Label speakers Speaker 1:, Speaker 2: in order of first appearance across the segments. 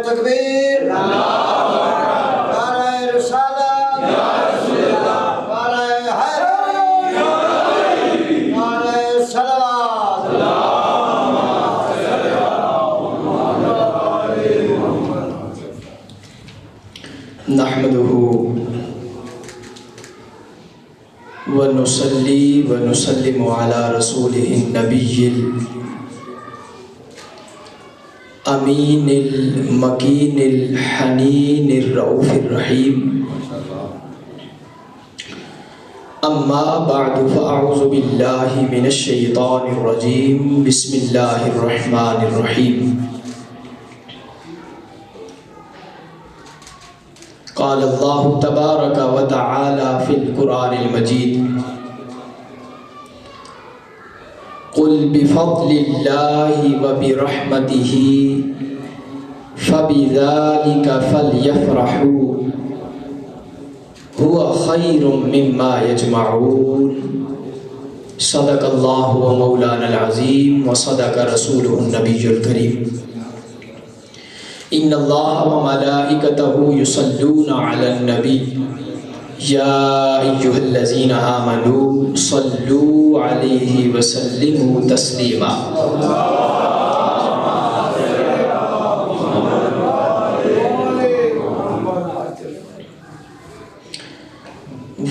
Speaker 1: تکبیر، نعرہ رسالت، نعرہ حیدری، نعرہ صلوات۔
Speaker 2: نحمده ونصلي ونسلم على رسوله النبي الأمين المكين الحنين الرؤوف الرحيم. أما بعد فأعوذ بالله من الشيطان الرجيم. بسم الله الرحمن الرحيم. قال الله تبارك وتعالى في القرآن المجيد: قل بفضل الله وبرحمته فبذلك فليفرحوا هو خير مما يجمعون. صدق الله ومولانا العظيم وصدق رسوله النبي الكريم. ان اللہ وملائکتہ یصلون علی النبی یا ایھا الذین آمنوا صلوا علیہ وسلموا تسلیما.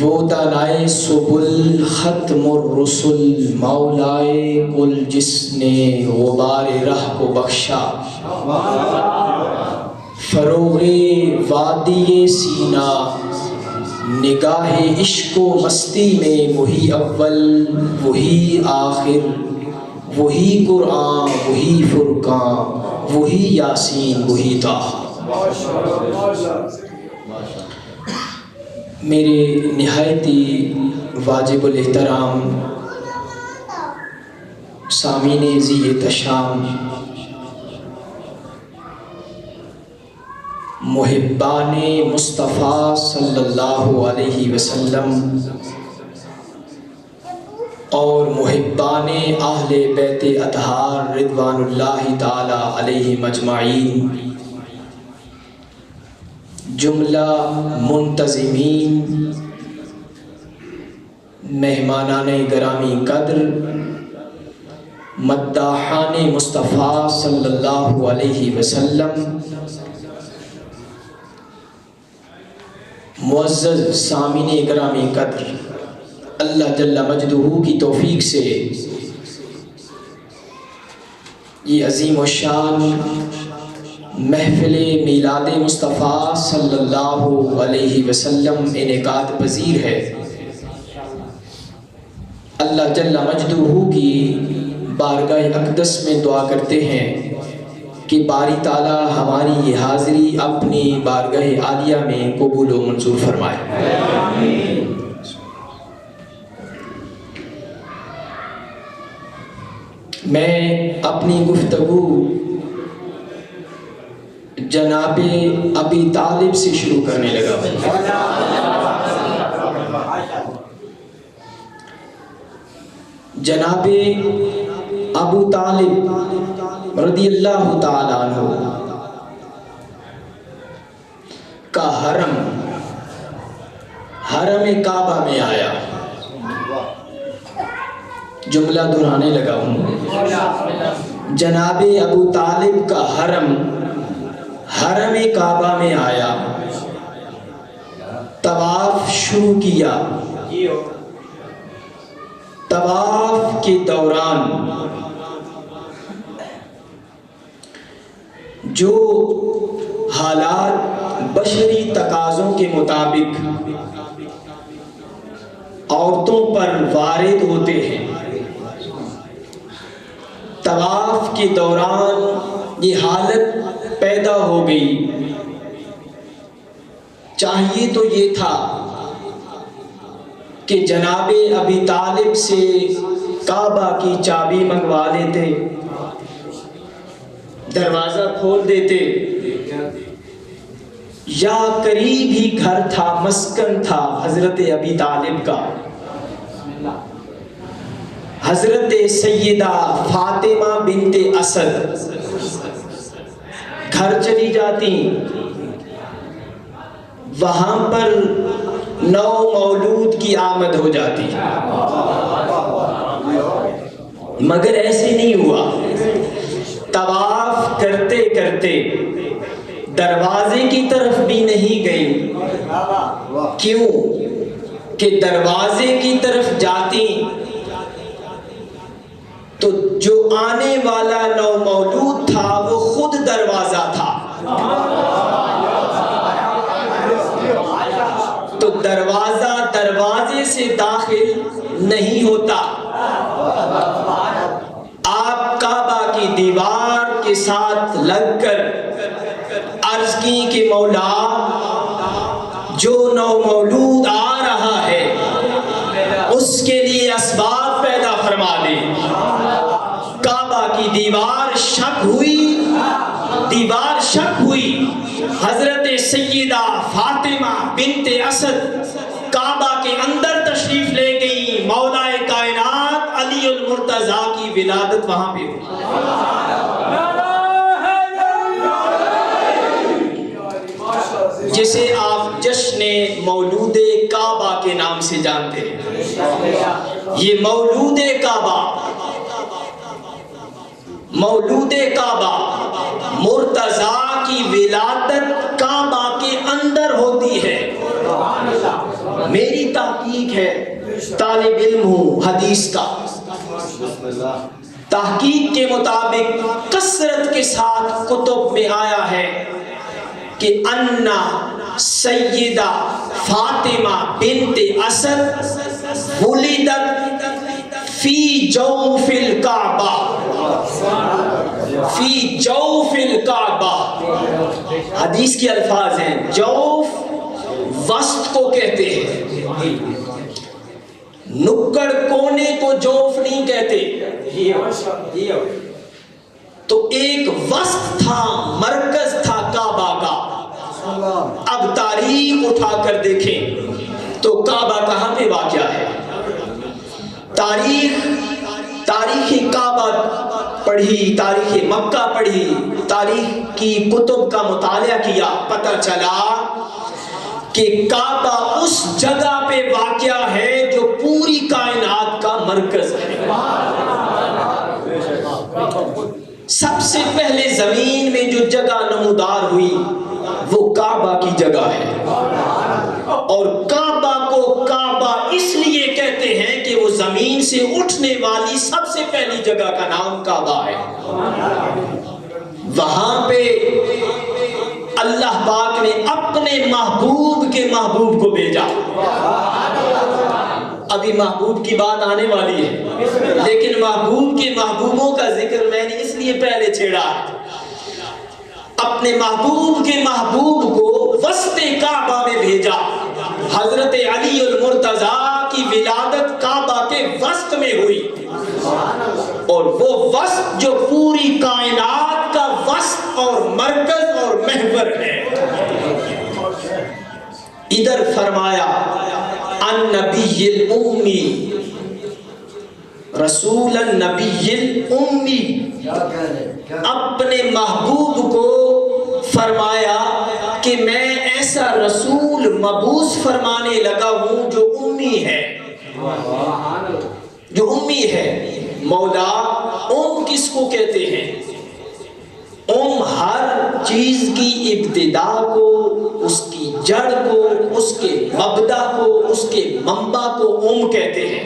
Speaker 2: وہ دانائے سبل ختم الرسل مولائے کل جس نے غبار رہ کو بخشا. فروغ وادی سینہ نگاہ عشق و مستی میں وہی اول وہی آخر وہی قرآن وہی فرقان وہی یاسین وہی طٰہٰ. میرے نہایتی واجب الاحترام سامعین ذی احتشام، محبان مصطفیٰ صلی اللہ علیہ وسلم اور محبان اہل بیت اطہار رضوان اللہ تعالی علیہم اجمعین، جملہ منتظمین، مہمانان گرامی قدر، مداحان مصطفیٰ صلی اللہ علیہ وسلم، معزز سامعین گرامی قدر، اللہ جل مجدہ کی توفیق سے یہ عظیم الشان محفل میلاد مصطفیٰ صلی اللہ علیہ وسلم انعقاد پذیر ہے. اللہ جل مجدہ کی بارگاہ اقدس میں دعا کرتے ہیں کہ باری تعالیٰ ہماری یہ حاضری اپنی بارگاہ عالیہ میں قبول و منظور فرمائے. میں اپنی گفتگو جناب ابی طالب سے شروع کرنے لگا ہوں. جناب ابو طالب رضی اللہ تعالیٰ عنہ کا حرم کعبہ میں آیا. جملہ دہرانے لگا ہوں. جناب ابو طالب کا حرم کعبہ میں آیا، طواف شروع کیا. طواف کے دوران جو حالات بشری تقاضوں کے مطابق عورتوں پر وارد ہوتے ہیں، طواف کے دوران یہ حالت پیدا ہو گئی. چاہیے تو یہ تھا کہ جناب ابی طالب سے کعبہ کی چابی منگوا لیتے، دروازہ کھول دیتے، یا قریب ہی گھر تھا، مسکن تھا حضرت ابی طالب کا. حضرت سیدہ فاطمہ بنت اسد گھر چلی جاتی، وہاں پر نو مولود کی آمد ہو جاتی، مگر ایسے نہیں ہوا۔ طواف کرتے کرتے دروازے کی طرف بھی نہیں گئی، کیوں کہ دروازے کی طرف جاتی تو جو آنے والا نو مولود تھا وہ خود دروازہ تھا، تو دروازے سے داخل نہیں ہوتا۔ آپ کعبہ کی دیوار کے ساتھ لگ کر عرض کی کہ مولا جو نو مولود آ رہا ہے اس کے لیے اسباب پیدا فرما دے۔ کعبہ کی دیوار شک ہوئی، حضرت سیدہ فاطمہ بنت اسد کعبہ کے اندر تشریف لے گئی، مولا کائنات علی المرتضیٰ کی ولادت وہاں پہ ہوئی۔ جسے آپ جشن مولود کعبہ کے نام سے جانتے ہیں۔ یہ مولود کعبہ مرتضیٰ کی ولادت کعبہ کے اندر ہوتی ہے۔ میری تحقیق ہے، طالب علم ہوں حدیث کا، تحقیق کے مطابق کثرت کے ساتھ کتب میں آیا ہے کہ انا سیدہ فاطمہ بنت اسد ولدت فی جوف الکعبہ، فی جوف الکعبہ۔ حدیث کے الفاظ ہیں، جوف وسط کو کہتے ہیں، نکڑ کونے کو جوف نہیں کہتے۔ تو ایک وسط تھا، مرکز تھا کعبہ کا۔ اب تاریخ اٹھا کر دیکھیں تو کعبہ کہاں پہ واقع ہے؟ تاریخ کعبہ پڑھی، تاریخ مکہ پڑھی، تاریخ کی کتب کا مطالعہ کیا، پتہ چلا کہ کعبہ اس جگہ پہ واقع ہے جو پوری کائنات کا مرکز ہے۔ سب سے پہلے زمین میں جو جگہ نمودار ہوئی وہ کعبہ کی جگہ ہے، اور کعبہ کو کعبہ اس لیے کہتے ہیں کہ وہ زمین سے اٹھنے والی سب سے پہلی جگہ کا نام کعبہ ہے۔ وہاں پہ اللہ پاک نے اپنے محبوب کے محبوب کو بھیجا۔ ابھی محبوب کی بات آنے والی ہے، لیکن محبوب کے محبوبوں کا ذکر میں نے اس لیے پہلے چھیڑا ہے۔ اپنے محبوب کے محبوب کو وسط کعبہ میں بھیجا۔ حضرت علی المرتضیٰ کی ولادت کعبہ کے وسط میں ہوئی، اور وہ وسط جو پوری کائنات کا وسط اور مرکز اور محور ہے۔ ادھر فرمایا النبی الامی، رسول النبی الامی، اپنے محبوب کو فرمایا کہ میں ایسا رسول مبعوث فرمانے لگا ہوں جو امی ہے، جو امی ہے۔ مولا ام کس کو کہتے ہیں؟ ام ہر چیز کی ابتدا کو، اس کی جڑ کو، اس کے مبدا کو، اس کے منبع کو ام کہتے ہیں۔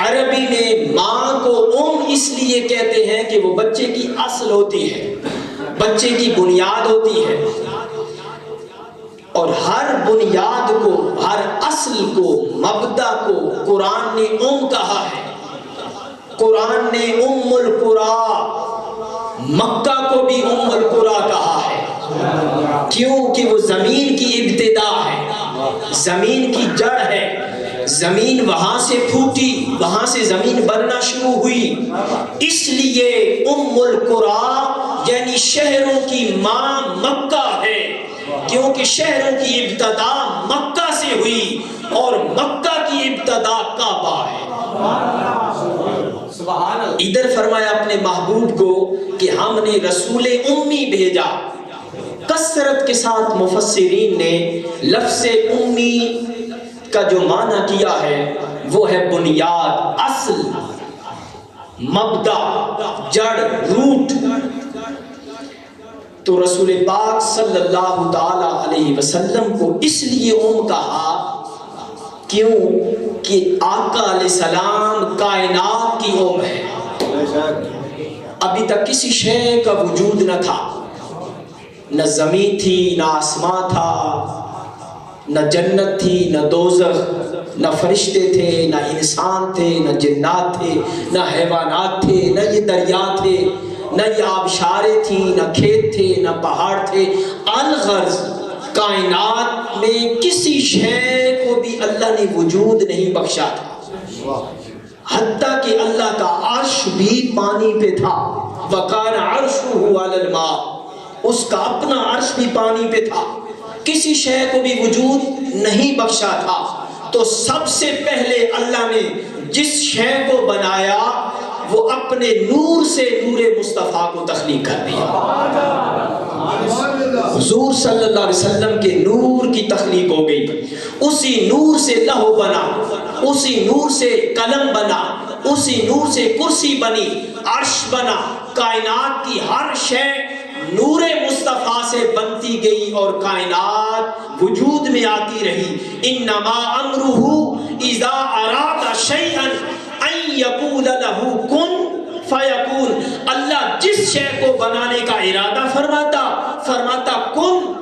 Speaker 2: عربی میں ماں کو ام اس لیے کہتے ہیں کہ وہ بچے کی اصل ہوتی ہے، بچے کی بنیاد ہوتی ہے، اور ہر بنیاد کو، ہر اصل کو، مبدا کو قرآن نے ام کہا ہے۔ قرآن نے ام القرآن، مکہ کو بھی ام القرآن کہا ہے، کیوں کہ وہ زمین کی ابتدا ہے، زمین کی جڑ ہے، زمین وہاں سے پھوٹی، وہاں سے زمین بننا شروع ہوئی، اس لیے ام القرآن یعنی شہروں کی ماں مکہ ہے، کیونکہ شہروں کی ابتدا مکہ سے ہوئی، اور مکہ کی ابتدا کعبہ ہے۔
Speaker 1: سبحان اللہ.
Speaker 2: ادھر فرمایا اپنے محبوب کو کہ ہم نے رسول امی بھیجا. کثرت کے ساتھ مفسرین نے لفظ امی کا جو معنی کیا ہے وہ ہے بنیاد، اصل، مبدا، جڑ، روٹ. تو رسول پاک صلی اللہ تعالی علیہ وسلم کو اس لیے کہا، کیوں کہ آقا علیہ السلام کائنات کی ہے. ابھی تک کسی شے کا وجود نہ تھا، نہ زمین تھی، نہ آسمان تھا، نہ جنت تھی، نہ دوزخ، نہ فرشتے تھے، نہ انسان تھے، نہ جنات تھے، نہ حیوانات تھے، نہ یہ دریا تھے، نہ یہ آبشاریں تھیں، نہ کھیت تھے، نہ پہاڑ تھے. الغرض کائنات میں کسی شے کو بھی اللہ نے وجود نہیں بخشا تھا، حتیٰ کہ اللہ کا عرش بھی پانی پہ تھا. وَكَانَ عَرْشُهُ عَلَى الْمَاءِ، اس کا اپنا عرش بھی پانی پہ تھا. کسی شے کو بھی وجود نہیں بخشا تھا. تو سب سے پہلے اللہ نے جس شے کو بنایا وہ اپنے نور سے نور مصطفیٰ کو تخلیق کر دیا. حضور صلی اللہ علیہ وسلم کے نور کی تخلیق ہو گئی. اسی نور سے لوح بنا، اسی نور سے قلم بنا، اسی نور سے کرسی بنی، عرش بنا. کائنات کی ہر شے نور مصطفیٰ سے بنتی گئی اور کائنات وجود میں آتی رہی. انما امرہ اذا اراد شیئا ان یقول لہ کن فیکون. اللہ جس شے کو بنانے کا ارادہ فرماتا کن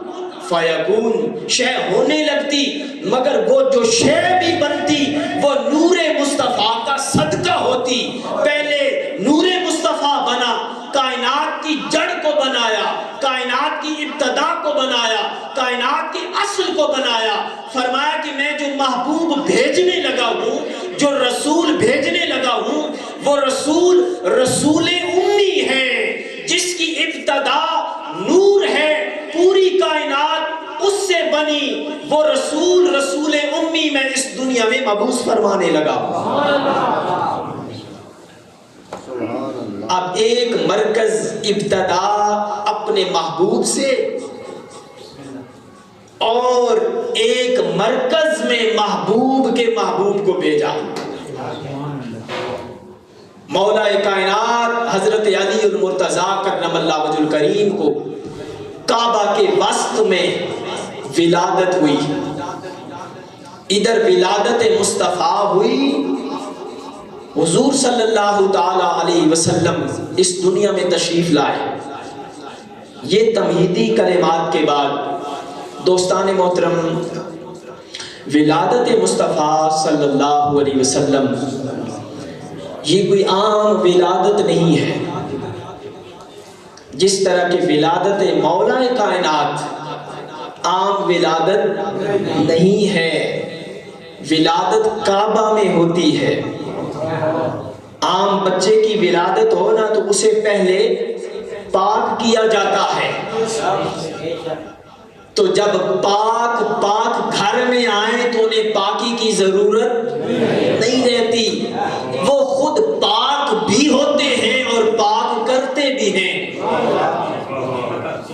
Speaker 2: فیکون، شے ہونے لگتی. مگر وہ جو شے بھی بنتی وہ نور مصطفیٰ کا صدقہ ہوتی. پہلے نور مصطفیٰ بنا، کائنات کی جڑ کو بنایا، کائنات کی ابتدا کو بنایا، کائنات کی اصل کو بنایا. فرمایا کہ میں جو محبوب بھیجنے لگا ہوں، جو رسول بھیجنے لگا ہوں، وہ رسول امی ہے جس کی ابتدا نور ہے. پوری کائنات اس سے بنی. وہ رسول امی میں اس دنیا میں مبعوث فرمانے لگا. اب ایک مرکز ابتدا اپنے محبوب سے اور ایک مرکز میں محبوب کے محبوب کو بھیجا. مولا کائنات حضرت علی المرتضیٰ کرم اللہ وجہ الکریم کو کعبہ کے وسط میں ولادت ہوئی. ادھر ولادت مصطفیٰ ہوئی. حضور صلی اللہ تعالی علیہ وسلم اس دنیا میں تشریف لائے. یہ تمہیدی کلمات کے بعد دوستان محترم، ولادت مصطفیٰ صلی اللہ علیہ وسلم یہ کوئی عام ولادت نہیں ہے. جس طرح کہ ولادت مولا کائنات عام ولادت نہیں ہے. ولادت کعبہ میں ہوتی ہے. عام بچے کی ولادت ہونا تو اسے پہلے پاک کیا جاتا ہے. تو جب پاک گھر میں آئے تو انہیں پاکی کی ضرورت نہیں رہتی. وہ خود پاک بھی ہوتے ہیں اور پاک کرتے بھی ہیں.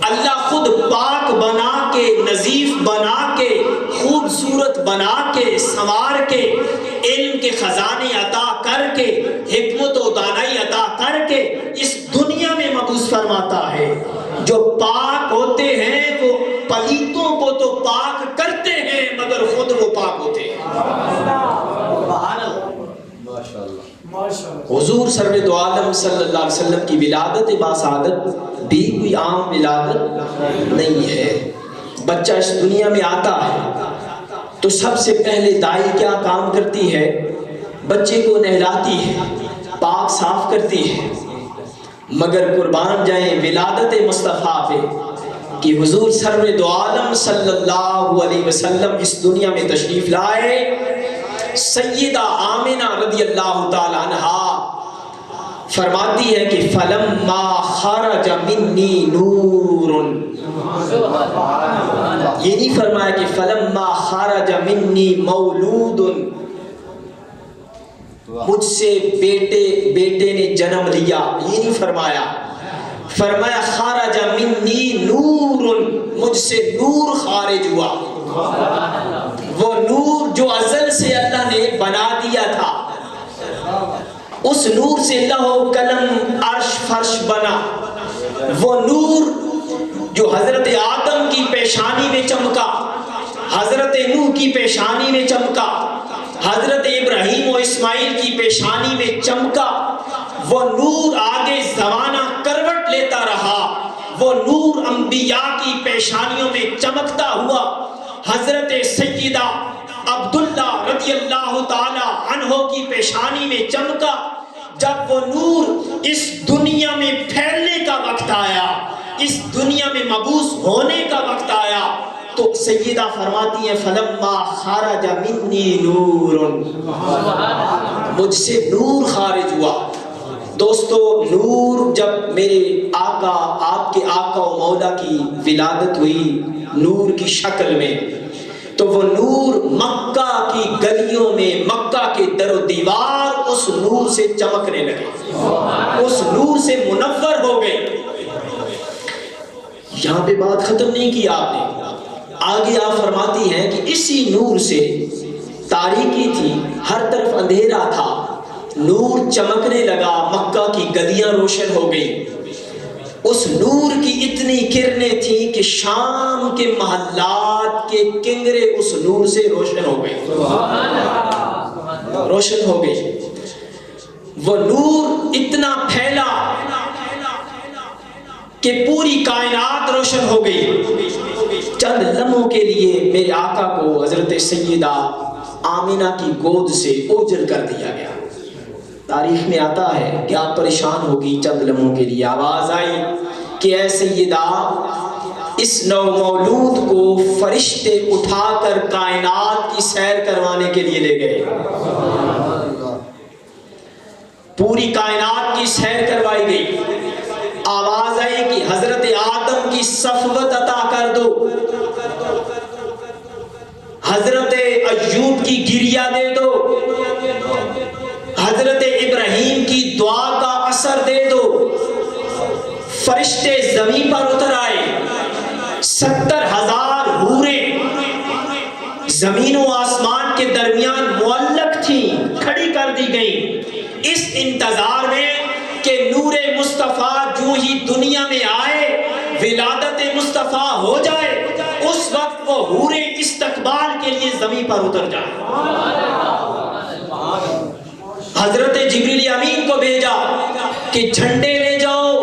Speaker 2: اللہ خود پاک بنا کے، نظیف بنا کے، خوبصورت بنا کے، سنوار کے، علم کے خزانے عطا کر کے، حکمت و دانائی عطا کر کے اس دنیا میں مبعوث فرماتا ہے. جو پاک ہوتے ہیں وہ پلیتوں کو تو پاک کرتے ہیں مگر خود وہ پاک ہوتے ہیں. حضور سرور دو عالم صلی اللہ علیہ وسلم کی ولادت باسعادت بھی کوئی عام ولادت نہیں ہے. بچہ اس دنیا میں آتا ہے تو سب سے پہلے دائی کیا کام کرتی ہے؟ بچے کو نہلاتی ہے، پاک صاف کرتی ہے. مگر قربان جائیں ولادت مصطفیٰ پہ کہ حضور سرور دو عالم صلی اللہ علیہ وسلم اس دنیا میں تشریف لائے. سیدہ آمنہ رضی اللہ تعالی عنہا فرماتی ہے کہ فلما خرج منی نور. یہ نہیں فرمایا کہ فلما خرج منی مولود. مجھ سے بیٹے نے جنم لیا، یہ نہیں فرمایا، فرمایا خارج منی نور، مجھ سے نور خارج ہوا، وہ نور جو ازل سے اللہ نے بنا دیا تھا، اس نور سے لوح قلم عرش فرش بنا، وہ نور جو حضرت آدم کی پیشانی میں چمکا، حضرت نوح کی پیشانی میں چمکا، حضرت ابراہیم و اسماعیل کی پیشانی میں چمکا، وہ نور آگے زمانہ کروٹ لیتا رہا، وہ نور انبیاء کی پیشانیوں میں چمکتا ہوا حضرت سیدہ عبداللہ رضی اللہ تعالی عنہ کی پیشانی میں چمکا۔ جب وہ نور اس دنیا میں پھیلنے کا وقت آیا، اس دنیا میں مبعوث ہونے کا وقت آیا، تو سیدہ فرماتی ہیں فلما خرج منی نور، مجھ سے نور خارج ہوا۔ دوستو، نور جب میرے آقا، آپ کے آقا و مولا کی ولادت ہوئی نور کی شکل میں، تو وہ نور مکہ کی گلیوں میں، مکہ کے در و دیوار اس نور سے چمکنے لگے، اس نور سے منور ہو گئے۔ یہاں پہ بات ختم نہیں کی آپ نے، آگے آپ فرماتی ہیں کہ اسی نور سے، تاریکی تھی، ہر طرف اندھیرا تھا، نور چمکنے لگا، مکہ کی گلیاں روشن ہو گئی۔ اس نور کی اتنی کرنیں تھیں کہ شام کے محلات کے کنگرے اس نور سے روشن ہو گئے، روشن ہو گئے۔ وہ نور اتنا پھیلا کہ پوری کائنات روشن ہو گئی۔ چند لمحوں کے لیے میرے آقا کو حضرت سیدہ آمینہ کی گود سے اوجھل کر دیا گیا۔ تاریخ میں آتا ہے کہ آپ پریشان ہوگی، چند لمحوں کے لیے آواز آئی کہ اے سیدہ، اس نو مولود کو فرشتے اٹھا کر کائنات کی سیر کروانے کے لیے لے گئے۔ پوری کائنات کی سیر کروائی گئی۔ آواز آئی کہ حضرت آدم کی صفوت عطا کر دو، حضرت ایوب کی گریہ دے دو، حضرت ابراہیم کی دعا کا اثر دے دو۔ فرشتے زمین پر اتر آئے، 70,000 حوریں زمین و آسمان کے درمیان معلق تھیں، کھڑی کر دی گئیں، اس انتظار میں کہ نور مصطفیٰ جو ہی دنیا میں آئے، ولادت مصطفیٰ ہو جائے، اس وقت وہ حوریں استقبال کے لیے زمین پر اتر جائیں۔ حضرت جبریل امین کو بھیجا کہ جھنڈے لے جاؤ،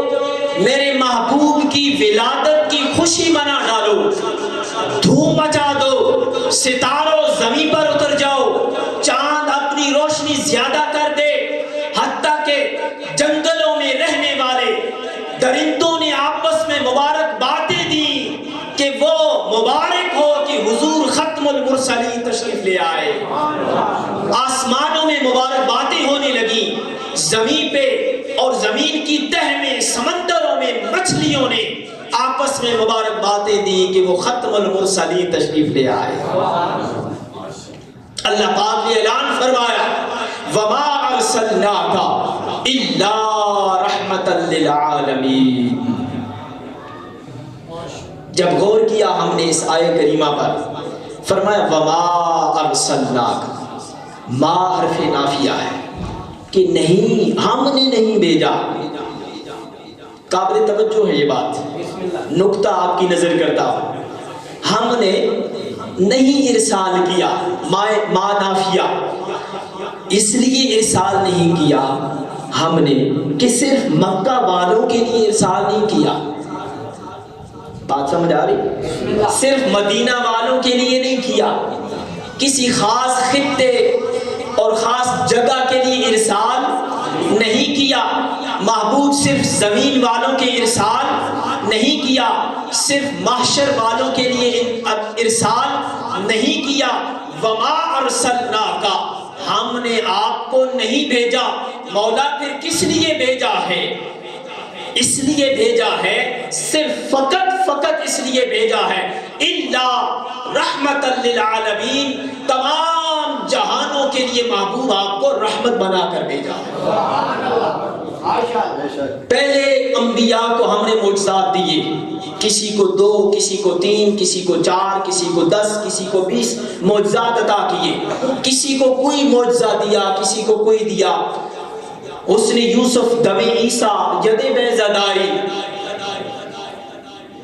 Speaker 2: میرے محبوب کی ولادت کی خوشی منا ڈالو، دھوم مچا دو، ستاروں زمین پر اتر جاؤ، چاند اپنی روشنی زیادہ کر دے، حتیٰ کہ جنگلوں میں رہنے والے درندوں نے آپس میں مبارک باتیں دی کہ وہ مبارک ہو کہ حضور ختم المرسلین تشریف لے آئے۔ آسمانوں میں مبارک باتیں ہونے لگی، زمین پہ اور زمین کی تہ میں، سمندروں میں مچھلیوں نے آپس میں مبارک باتیں دی کہ وہ ختم المرسلین تشریف لے آئے۔ اللہ پاک نے اعلان فرمایا وما ارسلناک الا رحمتا للعالمین۔ جب غور کیا ہم نے اس آیہ کریمہ پر، فرمایا وما ارسلناک، ما حرف نافیہ ہے کہ نہیں، ہم نے نہیں بھیجا۔ قابل توجہ ہے یہ بات، نقطہ آپ کی نظر کرتا ہوں، ہم نے نہیں ارسال کیا، ما نافیہ، اس لیے ارسال نہیں کیا ہم نے کہ صرف مکہ والوں کے لیے ارسال نہیں کیا۔ بات سمجھ آ رہی؟ صرف مدینہ والوں کے لیے نہیں کیا، کسی خاص خطے اور خاص جگہ کے لیے ارسال نہیں کیا۔ محبوب صرف زمین والوں کے ارسال نہیں کیا، صرف محشر والوں کے لیے ارسال نہیں کیا۔ وما ارسلناک، ہم نے آپ کو نہیں بھیجا۔ مولا پھر کس لیے بھیجا ہے؟ اس لیے بھیجا ہے، صرف فقط اس لیے بھیجا ہے الا رحمتا للعالمین، تمام جہانوں کے لیے محبوب آپ کو رحمت بنا کر بھیجا ہے۔ پہلے انبیاء کو ہم نے معجزات دیے، کسی کو 2، کسی کو 3، کسی کو 4، کسی کو 10، کسی کو 20 معجزات عطا کیے۔ کسی کو کوئی معجزہ دیا، کسی کو کوئی دیا۔ اس نے یوسف دم عیسیٰ ید بیضداری،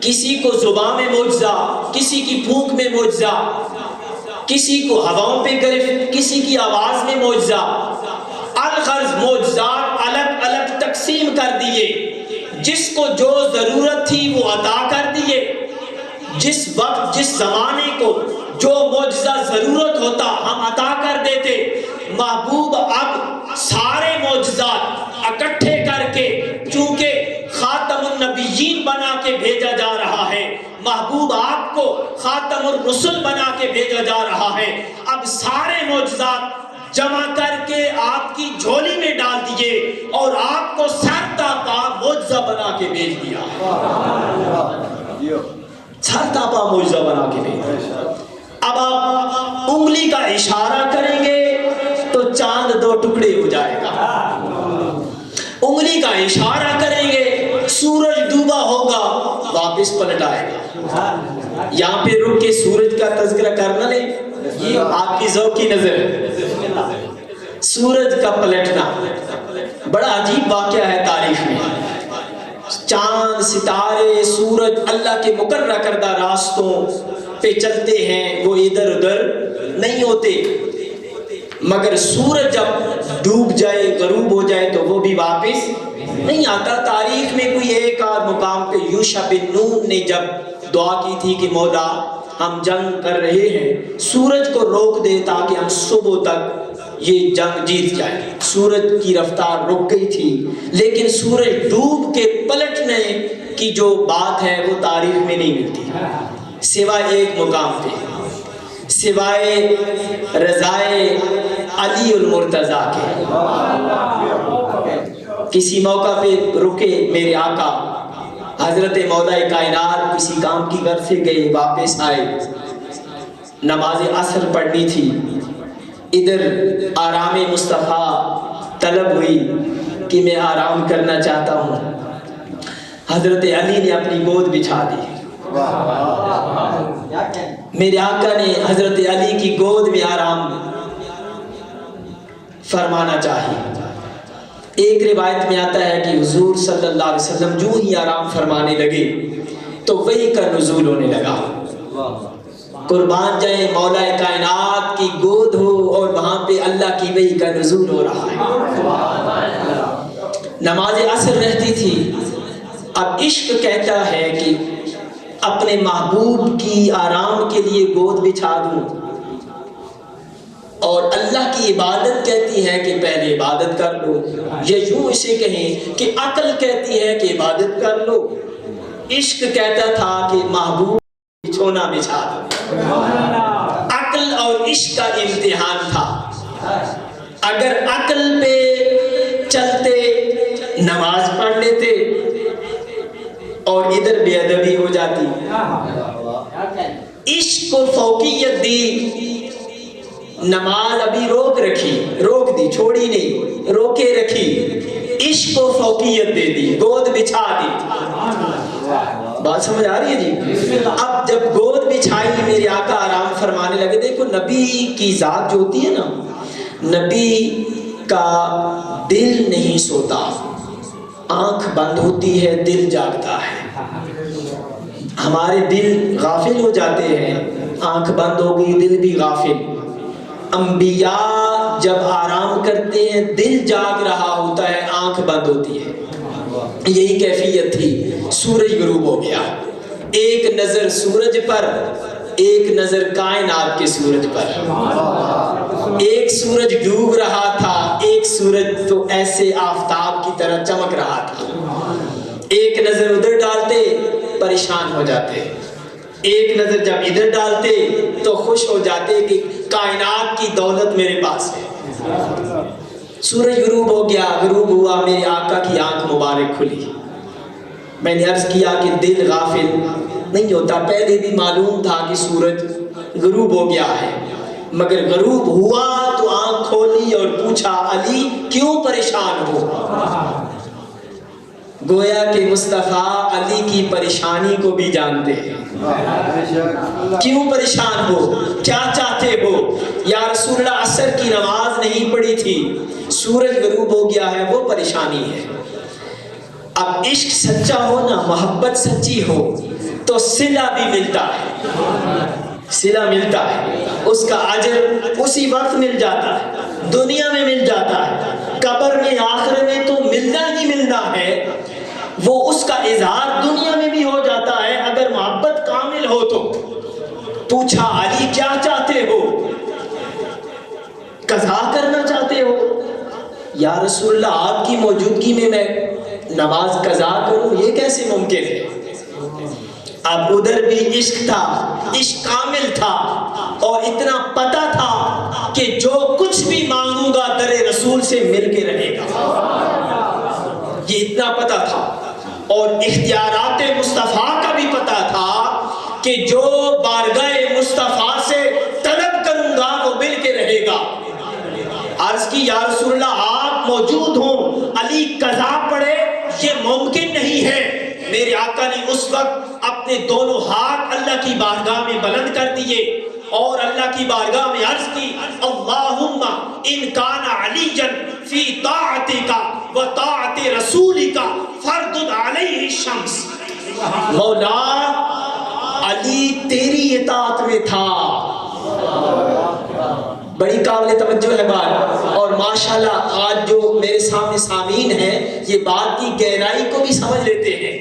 Speaker 2: کسی کو زبان میں معجزہ، کسی کی پھونک میں معجزہ، کسی کو ہواؤں پہ گرفت، کسی کی آواز میں معجزہ۔ الغرض معجزات الگ الگ تقسیم کر دیے، جس کو جو ضرورت تھی وہ عطا کر دیے۔ جس وقت جس زمانے کو جو معجزہ ضرورت ہوتا ہم عطا کر دیتے۔ محبوب اب سارے معجزات اکٹھے کر کے، چونکہ خاتم النبیین بنا کے بھیجا جا رہا ہے، محبوب آپ کو خاتم الرسل بنا کے بھیجا جا رہا ہے، اب سارے معجزات جمع کر کے آپ کی جھولی میں ڈال دیے اور آپ کو سرتا پا معجزہ بنا کے بھیج دیا۔ سرتا پا معجزہ بنا کے بھیج دیا۔ اب آپ انگلی کا اشارہ کریں گے تو چاند 2 ٹکڑے ہو جائے گا، انگلی کا اشارہ کریں گے سورج ڈوبا ہوگا واپس پلٹ آئے گا۔ یہاں پہ رک کے سورج کا تذکرہ کرنا لیں، آپ کی ذوقی نظر، سورج کا پلٹنا بڑا عجیب واقعہ ہے تاریخ میں۔ چاند، ستارے، سورج اللہ کے مقررہ کردہ راستوں پہ چلتے ہیں، وہ ادھر ادھر نہیں ہوتے، مگر سورج جب ڈوب جائے، غروب ہو جائے تو وہ بھی واپس نہیں آتا۔ تاریخ میں کوئی ایک آدھ مقام پہ یوشع بن نون نے جب دعا کی تھی کہ مولا ہم جنگ کر رہے ہیں، سورج کو روک دے تاکہ ہم صبح تک یہ جنگ جیت جائیں۔ سورج کی رفتار رک گئی تھی، لیکن سورج ڈوب کے پلٹنے کی جو بات ہے وہ تاریخ میں نہیں ملتی، سوائے ایک مقام پہ، سوائے رضائے علی المرتضیٰ کے۔ کسی موقع پہ رکے میرے آقا حضرت مولا کائنات، کسی کام کی غرض سے گئے، واپس آئے، نماز عصر پڑھنی تھی، ادھر آرام مصطفیٰ طلب ہوئی کہ میں آرام کرنا چاہتا ہوں۔ حضرت علی نے اپنی گود بچھا دی، میرے آقا نے حضرت علی کی گود میں آرام فرمانا چاہیے۔ ایک روایت میں آتا ہے کہ حضور صلی اللہ علیہ وسلم جو ہی آرام فرمانے لگے تو وہی کا نزول ہونے لگا۔ قربان جائیں مولا کائنات کی گود ہو اور وہاں پہ اللہ کی وحی کا نزول ہو رہا ہے۔ نماز عصر رہتی تھی، اب عشق کہتا ہے کہ اپنے محبوب کی آرام کے لیے گود بچھا دوں، اور اللہ کی عبادت کہتی ہے کہ پہلے عبادت کر لو، یا یوں اسے کہیں کہ عقل کہتی ہے کہ عبادت کر لو، عشق کہتا تھا کہ محبوب بچھونا بچھا دو۔ عقل اور عشق کا امتحان تھا، اگر عقل پہ چلتے نماز پڑھ لیتے اور ادھر بے ادبی ہو جاتی، عشق کو فوقیت دی، نماز ابھی روک دی، چھوڑی نہیں، روکے رکھی، عشق کو فوقیت دے دی، گود بچھا دی۔ بات سمجھ آ رہی ہے جی؟ اب جب گود بچھائی میرے آقا آرام فرمانے لگے۔ دیکھو نبی کی ذات جو ہوتی ہے نا، نبی کا دل نہیں سوتا، آنکھ بند ہوتی ہے، دل جاگتا ہے۔ ہمارے دل غافل ہو جاتے ہیں، آنکھ بند ہو گئی، دل بھی غافل۔ انبیاء جب آرام کرتے ہیں دل جاگ رہا ہوتا ہے، آنکھ بند ہوتی ہے۔ یہی کیفیت تھی۔ سورج غروب ہو گیا، ایک نظر سورج پر، ایک نظر کائنات کے سورج پر۔ ایک سورج ڈوب رہا تھا، ایک سورج تو ایسے آفتاب کی طرح چمک رہا تھا۔ ایک نظر ادھر ڈالتے پریشان ہو جاتے، ایک نظر جب ادھر ڈالتے تو خوش ہو جاتے کہ کائنات کی دولت میرے پاس ہے۔ سورج غروب ہو گیا، غروب ہوا، میرے آقا کی آنکھ مبارک کھلی۔ میں نے عرض کیا کہ دل غافل نہیں ہوتا، پہلے بھی معلوم تھا کہ سورج غروب ہو گیا ہے، مگر غروب ہوا تو آنکھ کھولی اور پوچھا علی کیوں پریشان ہو؟ گویا کہ مصطفیٰ علی کی پریشانی کو بھی جانتے ہیں. کیوں پریشان ہو؟ کیا چاہتے ہو؟ یا رسول اللہ عصر کی نماز نہیں پڑھی تھی، سورج غروب ہو گیا ہے، وہ پریشانی ہے. اب عشق سچا ہو نا، محبت سچی ہو تو صلہ بھی ملتا ہے، صلہ ملتا ہے، اس کا اجر اسی وقت مل جاتا ہے، دنیا میں مل جاتا ہے، قبر میں آخر میں تو ملنا ہی ملنا ہے. وہ اس کا اظہار دنیا میں بھی ہو جاتا ہے اگر محبت کامل ہو تو. پوچھا علی کیا چاہتے ہو؟ قضا کرنا چاہتے ہو؟ یا رسول اللہ آپ کی موجودگی میں نماز قضا کروں، یہ کیسے ممکن ہے؟ اب ادھر بھی عشق تھا، عشق کامل تھا، اور اتنا پتا تھا کہ جو کچھ بھی مانگوں گا در رسول سے مل کے رہے گا، یہ اتنا پتا تھا. اور اختیارات مصطفیٰ کا بھی پتا تھا کہ جو بارگاہ مصطفیٰ سے طلب کروں گا وہ مل کے رہے گا. عرض کی یا رسول اللہ آپ موجود ہوں، علی قضا پڑے، یہ ممکن نہیں ہے. میرے آقا نے اس وقت اپنے دونوں ہاتھ اللہ کی بارگاہ میں بلند کر دیے اور اللہ کی بارگاہ میں عرض کی اللہم ان کان علی فی طاعتک و طاعت رسولک فردد علیہ الشمس. مولا علی تیری اطاعت میں تھا. بڑی قابل توجہ ہے بات، اور ماشاءاللہ آج جو میرے سامنے سامعین ہیں یہ بات کی گہرائی کو بھی سمجھ لیتے ہیں.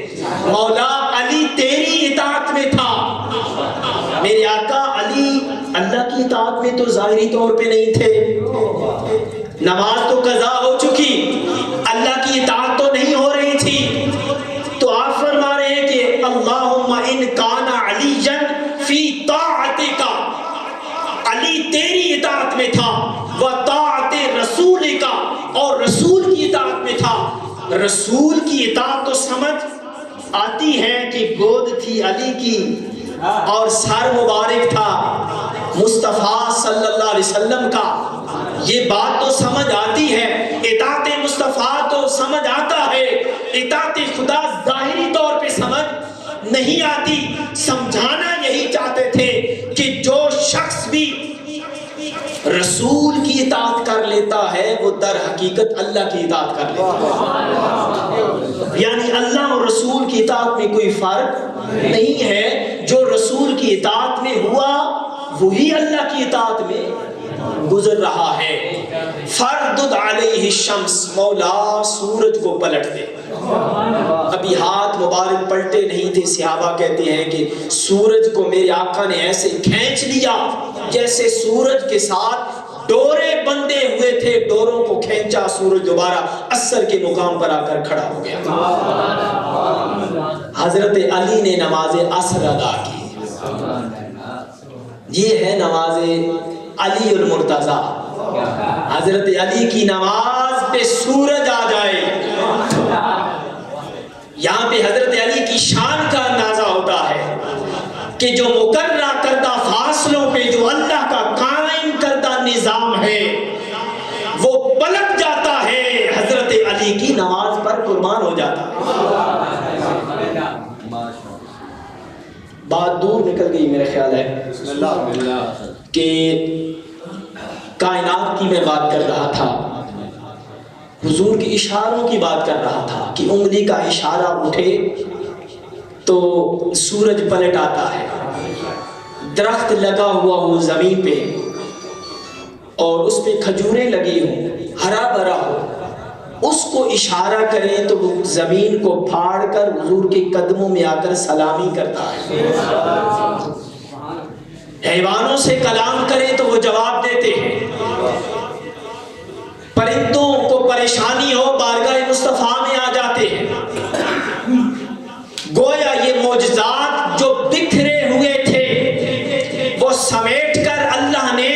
Speaker 2: مولا علی تیری اطاعت میں تھا. میرے آقا علی اللہ کی اطاعت میں تو ظاہری طور پہ نہیں تھے، نماز تو قضا ہو چکی، اللہ کی اطاعت تو نہیں ہو رہی تھی، تو آپ فرما رہے ہیں کہ اللہم ان کان علی فی طاعتک، علی تیری اطاعت میں تھا، و طاعت رسولک، اور رسول کی اطاعت میں تھا. رسول کی اطاعت تو سمجھ آتی ہے کہ گود تھی علی کی اور سر مبارک تھا مصطفیٰ صلی اللہ علیہ وسلم کا، یہ بات تو سمجھ آتی ہے. اطاعت مصطفیٰ تو سمجھ آتا ہے، اطاعت خدا ظاہری طور پہ سمجھ نہیں آتی. سمجھانا یہی چاہتے تھے کہ جو شخص بھی رسول کی اطاعت کر لیتا ہے وہ در حقیقت اللہ کی اطاعت کر لیتا ہے. یعنی اللہ اور رسول کی اطاعت میں کوئی فرق نہیں ہے. جو رسول کی اطاعت میں ہوا وہی اللہ کی اطاعت میں گزر رہا ہے. فردد علیہ الشمس، مولا سورج کو پلٹ دے. ابھی ہاتھ مبارک پلٹے نہیں تھے، صحابہ کہتے ہیں کہ سورج کو میرے آقا نے ایسے کھینچ لیا جیسے سورج کے ساتھ ڈورے بندھے ہوئے تھے، ڈوروں کو کھینچا، سورج دوبارہ عصر کے مقام پر آ کر کھڑا ہو گیا. حضرت علی نے نماز عصر ادا کی. یہ ہے نماز علی المرتضی. حضرت علی کی نماز پہ سورج آ جائے، یہاں پہ حضرت علی کی شان کا اندازہ ہوتا ہے کہ جو مقررہ کردہ فاصلوں پہ جو اللہ کا قائم کردہ نظام ہے وہ پلٹ جاتا ہے، حضرت علی کی نماز پر قربان ہو جاتا ہے. بات دور نکل گئی میرے خیال ہے کہ کائنات کی میں بات کر رہا تھا، حضور کے اشاروں کی بات کر رہا تھا کہ انگلی کا اشارہ اٹھے تو سورج پلٹ آتا ہے. درخت لگا ہوا ہو زمین پہ اور اس پہ کھجوریں لگی ہوں، ہرا بھرا ہو، اس کو اشارہ کریں تو وہ زمین کو پھاڑ کر حضور کے قدموں میں آ کر سلامی کرتا ہے. حیوانوں سے کلام کریں تو وہ جواب دیتے ہیں. پرندوں کو پریشانی ہو بارگاہ مصطفیٰ میں آ جاتے ہیں. گویا یہ معجزات جو بکھرے ہوئے تھے وہ سمیٹ کر اللہ نے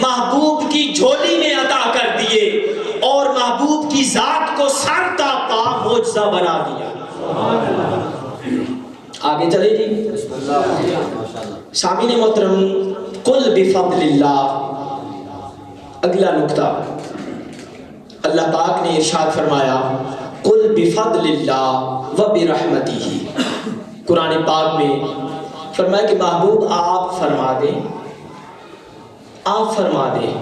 Speaker 2: محبوب کی جھولی میں عطا کر دیے اور محبوب کی ذات کو سر تا پا معجزہ بنا دیا. آگے چلے جی. سامعین محترم، قل بفضل اللہ، اگلا نکتہ اللہ پاک نے ارشاد فرمایا قل بفضل اللہ وبرحمتہ۔ قرآن پاک میں فرمایا کہ محبوب آپ فرما دیں، آپ فرما دیں،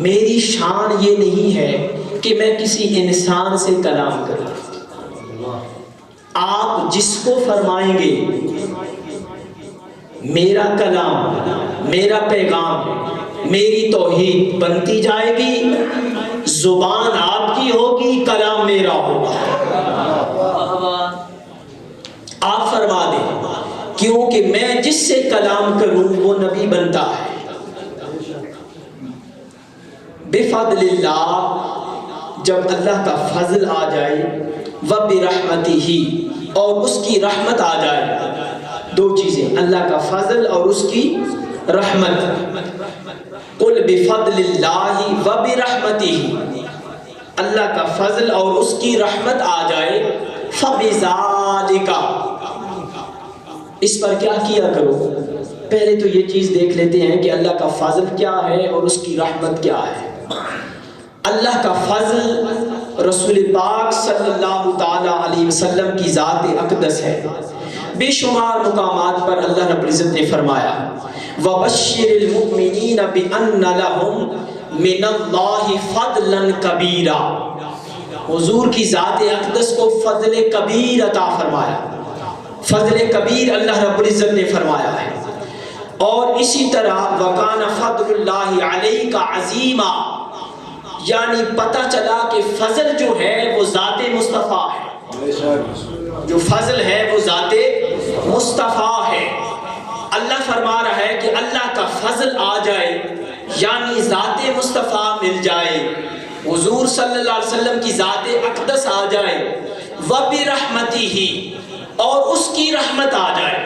Speaker 2: میری شان یہ نہیں ہے کہ میں کسی انسان سے کلام کروں، آپ جس کو فرمائیں گے میرا کلام، میرا پیغام، میری توحید بنتی جائے گی، زبان آپ کی ہوگی، کلام میرا ہوگا۔ آپ فرما دیں، کیونکہ میں جس سے کلام کروں وہ نبی بنتا ہے۔ بفضل اللہ، جب اللہ کا فضل آ جائے، وبرحمتہ، اور اس کی رحمت آ جائے، دو چیزیں، اللہ کا فضل اور اس کی رحمت۔ قل بفضل اللہ وبرحمتہ، اللہ کا فضل اور اس کی رحمت آ جائے، فبذالک، اس پر کیا کیا کرو؟ پہلے تو یہ چیز دیکھ لیتے ہیں کہ اللہ کا فضل کیا ہے اور اس کی رحمت کیا ہے۔ اللہ کا فضل رسول پاک صلی اللہ تعالی علیہ وسلم کی ذات اقدس ہے۔ بے شمار مقامات پر اللہ رب العزت نے فرمایا وَبَشِّرِ الْمُؤْمِنِينَ بِأَنَّ لَهُمْ مِنَ اللَّهِ فَضْلًا كَبِيرًا۔ حضور کی ذات اقدس کو فضل کبیر عطا فرمایا، فضل کبیر اللہ رب العزت نے فرمایا ہے۔ اور اسی طرح وَكَانَ فَضْلُ اللَّهِ عَلَيْكَ عَظِيمًا، یعنی پتہ چلا کہ فضل جو ہے وہ ذات مصطفیٰ ہے، جو فضل ہے وہ ذات مصطفیٰ ہے۔ اللہ فرما رہا ہے کہ اللہ کا فضل آ جائے، یعنی ذات مصطفیٰ مل جائے، حضور صلی اللہ علیہ وسلم کی ذات اقدس آ جائے، وَبِرَحْمَتِهِ، اور اس کی رحمت آ جائے۔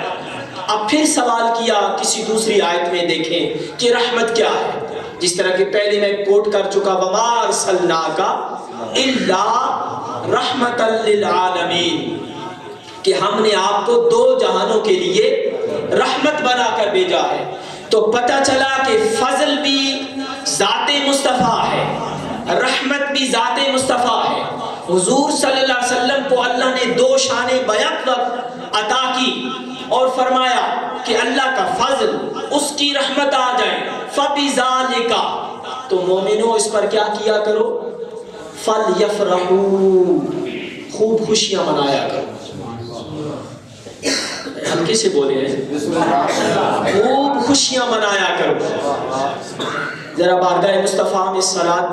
Speaker 2: اب پھر سوال کیا کسی دوسری آیت میں دیکھیں کہ رحمت کیا ہے، جس طرح کہ پہلے میں کوٹ کر چکا وَمَا أَرْسَلْنَاكَ إِلَّا رَحْمَةً لِلْعَالَمِينَ، کہ ہم نے آپ کو دو جہانوں کے لیے رحمت بنا کر بھیجا ہے۔ تو پتہ چلا کہ فضل بھی ذات مصطفیٰ ہے، رحمت بھی ذات مصطفیٰ ہے۔ حضور صلی اللہ علیہ وسلم کو اللہ نے دو شان بیک وقت عطا کی اور فرمایا کہ اللہ کا فضل، اس کی رحمت آ جائے، فَبِذَالِكَ، تو مومنوں اس پر کیا کیا کرو؟ فَلْيَفْرَحُوا، خوب خوشیاں منایا کرو۔ ہلکے سے بولے ہیں، خوب خوشیاں منایا کرو۔ ذرا بارگاہ مصطفیٰ میں صلاۃ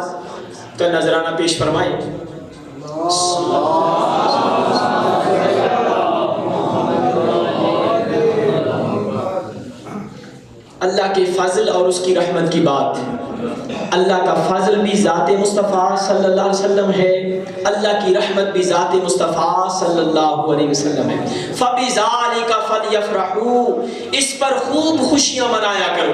Speaker 2: کا نذرانہ پیش فرمائیں۔ اللہ کے فضل اور اس کی رحمت کی بات، اللہ کا فضل بھی ذات مصطفیٰ صلی اللہ علیہ وسلم ہے، اللہ کی رحمت بھی ذات مصطفیٰ صلی اللہ علیہ وسلم ہے۔ فَبِذَالِكَ فَلْيَفْرَحُوا، اس پر خوب خوشیاں منایا کرو۔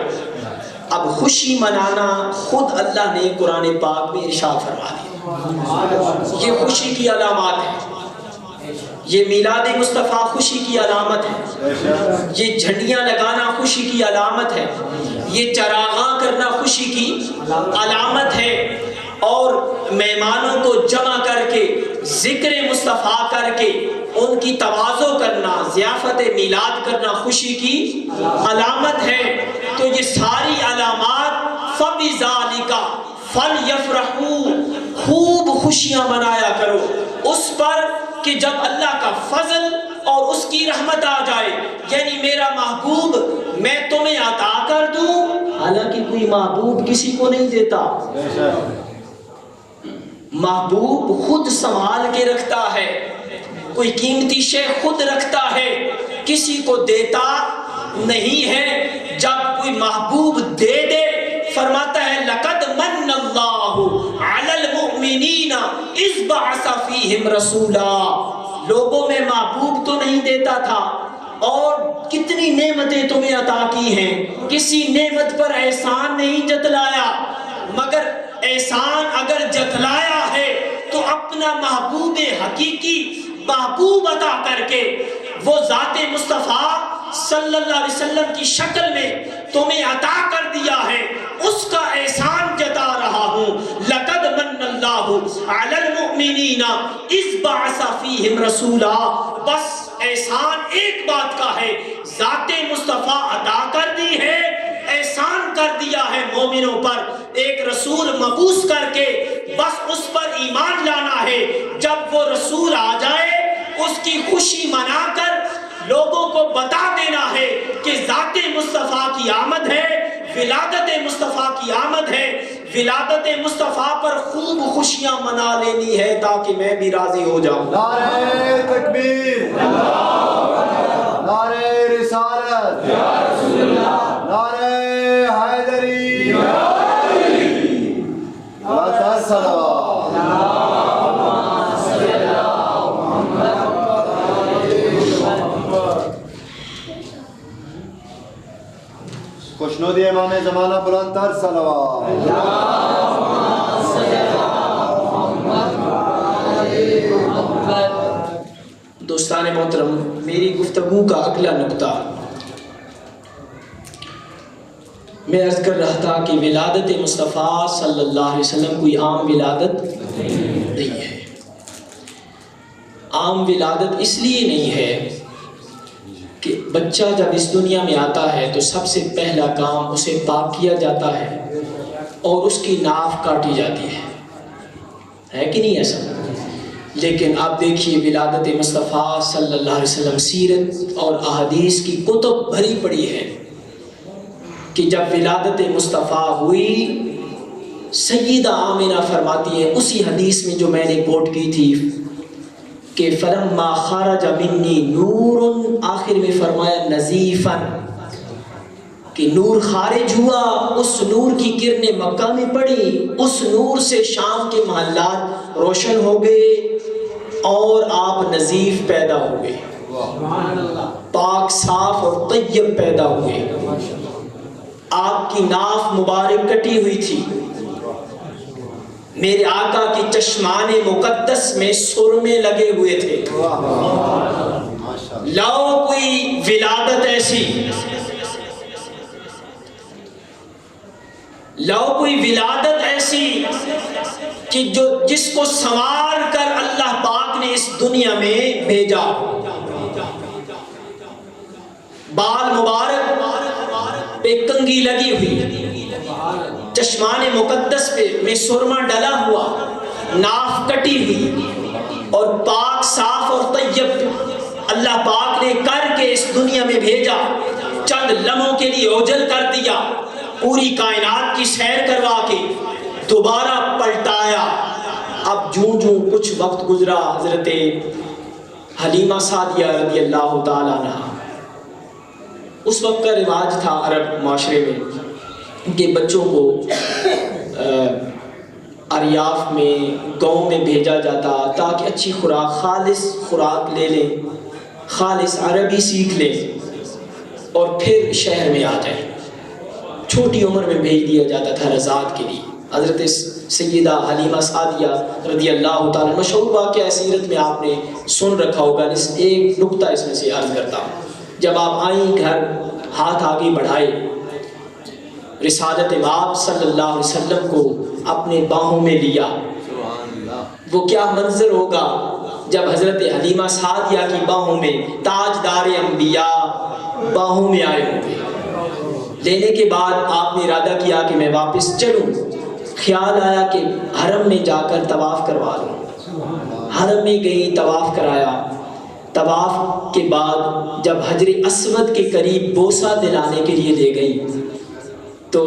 Speaker 2: اب خوشی منانا خود اللہ نے قرآن پاک میں ارشاد فرما دیا، یہ خوشی کی علامات ہے، یہ میلاد مصطفیٰ خوشی کی علامت ہے، یہ جھنڈیاں لگانا خوشی کی علامت ہے، یہ چراغاں کرنا خوشی کی علامت ہے، اور مہمانوں کو جمع کر کے ذکر مصطفیٰ کر کے ان کی تواضع کرنا، ضیافت میلاد کرنا خوشی کی علامت ہے۔ تو یہ ساری علامات فَبِذَالِكَ فَلْيَفْرَحُوا، خوب خوشیاں منایا کرو اس پر کہ جب اللہ کا فضل اور اس کی رحمت آ جائے، یعنی میرا محبوب میں تمہیں عطا کر دوں، حالانکہ کوئی محبوب کسی کو نہیں دیتا، محبوب خود سنبھال کے رکھتا ہے، کوئی قیمتی شے خود رکھتا ہے، کسی کو دیتا نہیں ہے۔ جب کوئی محبوب دے دے، فرماتا ہے لَقَدْ مَنَّ اللَّهُ عَلَى الْمُؤْمِنِينَ إِذْ بَعَثَ فِيهِمْ رَسُولًا، لوگوں میں محبوب تو نہیں دیتا تھا، اور کتنی نعمتیں تمہیں عطا کی ہیں، کسی نعمت پر احسان نہیں جتلایا، مگر احسان اگر جتلایا ہے تو اپنا محبوب حقیقی محبوب عطا کر کے، وہ ذات مصطفیٰ
Speaker 3: صلی اللہ علیہ وسلم کی شکل میں تمہیں عطا کر دیا ہے، اس کا احسان جتا رہا ہوں۔ لقد من اللہ علی المؤمنین اذ بعث فیہم رسولا، بس احسان ایک بات کا ہے، ذات مصطفیٰ عطا کر دی ہے، احسان کر دیا ہے مومنوں پر ایک رسول مبعوث کر کے، بس اس پر ایمان لانا ہے۔ جب وہ رسول آ جائے اس کی خوشی منا کر لوگوں کو بتا دینا ہے کہ ذات مصطفیٰ کی آمد ہے، ولادت مصطفیٰ کی آمد ہے، ولادت مصطفیٰ پر خوب خوشیاں منا لینی ہے تاکہ میں بھی راضی ہو جاؤں۔
Speaker 1: نعرہ تکبیر، نعرہ رسالت، نعرہ حیدری، نعرہ صلوات۔ خوشنودی امام زمانہ بلند تر صلوات۔
Speaker 2: دوستان محترم، میری گفتگو کا اگلا نقطہ میں عرض کر رہا تھا کہ ولادت مصطفیٰ صلی اللہ علیہ وسلم کوئی عام ولادت نہیں ہے۔ عام ولادت اس لیے نہیں ہے کہ بچہ جب اس دنیا میں آتا ہے تو سب سے پہلا کام اسے پاک کیا جاتا ہے اور اس کی ناف کاٹی جاتی ہے کہ نہیں ایسا؟ لیکن آپ دیکھیے ولادت مصطفیٰ صلی اللہ علیہ وسلم، سیرت اور احادیث کی کتب بھری پڑی ہے کہ جب ولادت مصطفیٰ ہوئی، سیدہ آمنہ فرماتی ہے اسی حدیث میں جو میں نے کوٹ کی تھی کہ فلما خرج منی نور، آخر میں فرمایا نزیفا، کہ نور خارج ہوا، اس نور کی کرنیں مکہ میں پڑی، اس نور سے شام کے محلات روشن ہو گئے اور آپ نظیف پیدا ہوئے، پاک صاف اور طیب پیدا ہوئے۔ آپ کی ناف مبارک کٹی ہوئی تھی، میرے آقا کی چشمان مقدس میں سرمے لگے ہوئے تھے۔ لاؤ کوئی ولادت ایسی، لاؤ کوئی ولادت ایسی کہ جس کو سنوار کر اللہ پاک نے اس دنیا میں بھیجا۔ بال مبارک پہ کنگھی لگی ہوئی، چشمان مقدس پہ میں سرما ڈلا ہوا، ناف کٹی ہوئی اور پاک صاف اور طیب اللہ پاک نے کر کے اس دنیا میں بھیجا، چند لمحوں کے لیے اوجل کر دیا، پوری کائنات کی سیر کروا کے دوبارہ پلٹایا۔ اب جوں کچھ وقت گزرا، حضرت حلیمہ سعدیہ رضی اللہ تعالیٰ عنہ، اس وقت کا رواج تھا عرب معاشرے میں کہ بچوں کو اریاف میں، گاؤں میں بھیجا جاتا تاکہ اچھی خوراک، خالص خوراک لے لیں، خالص عربی سیکھ لیں اور پھر شہر میں آ جائیں۔ چھوٹی عمر میں بھیج دیا جاتا تھا رضاعت کے لیے۔ حضرت سیدہ حلیمہ سعدیہ رضی اللہ تعالیٰ، مشہور واقعہ سیرت میں آپ نے سن رکھا ہوگا، ایک نقطہ اس میں سے عرض کرتا ہوں۔ جب آپ آئیں گھر، ہاتھ آگے بڑھائے، رسالت مآب صلی اللہ علیہ وسلم کو اپنے باہوں میں لیا، وہ کیا منظر ہوگا جب حضرت حلیمہ سعدیہ کی باہوں میں تاجدار انبیاء باہوں میں آئے ہوں گے۔ لینے کے بعد آپ نے ارادہ کیا کہ میں واپس چلوں، خیال آیا کہ حرم میں جا کر طواف کروا لوں۔ حرم میں گئی، طواف کرایا۔ طواف کے بعد جب حجر اسود کے قریب بوسہ دلانے کے لیے لے گئی تو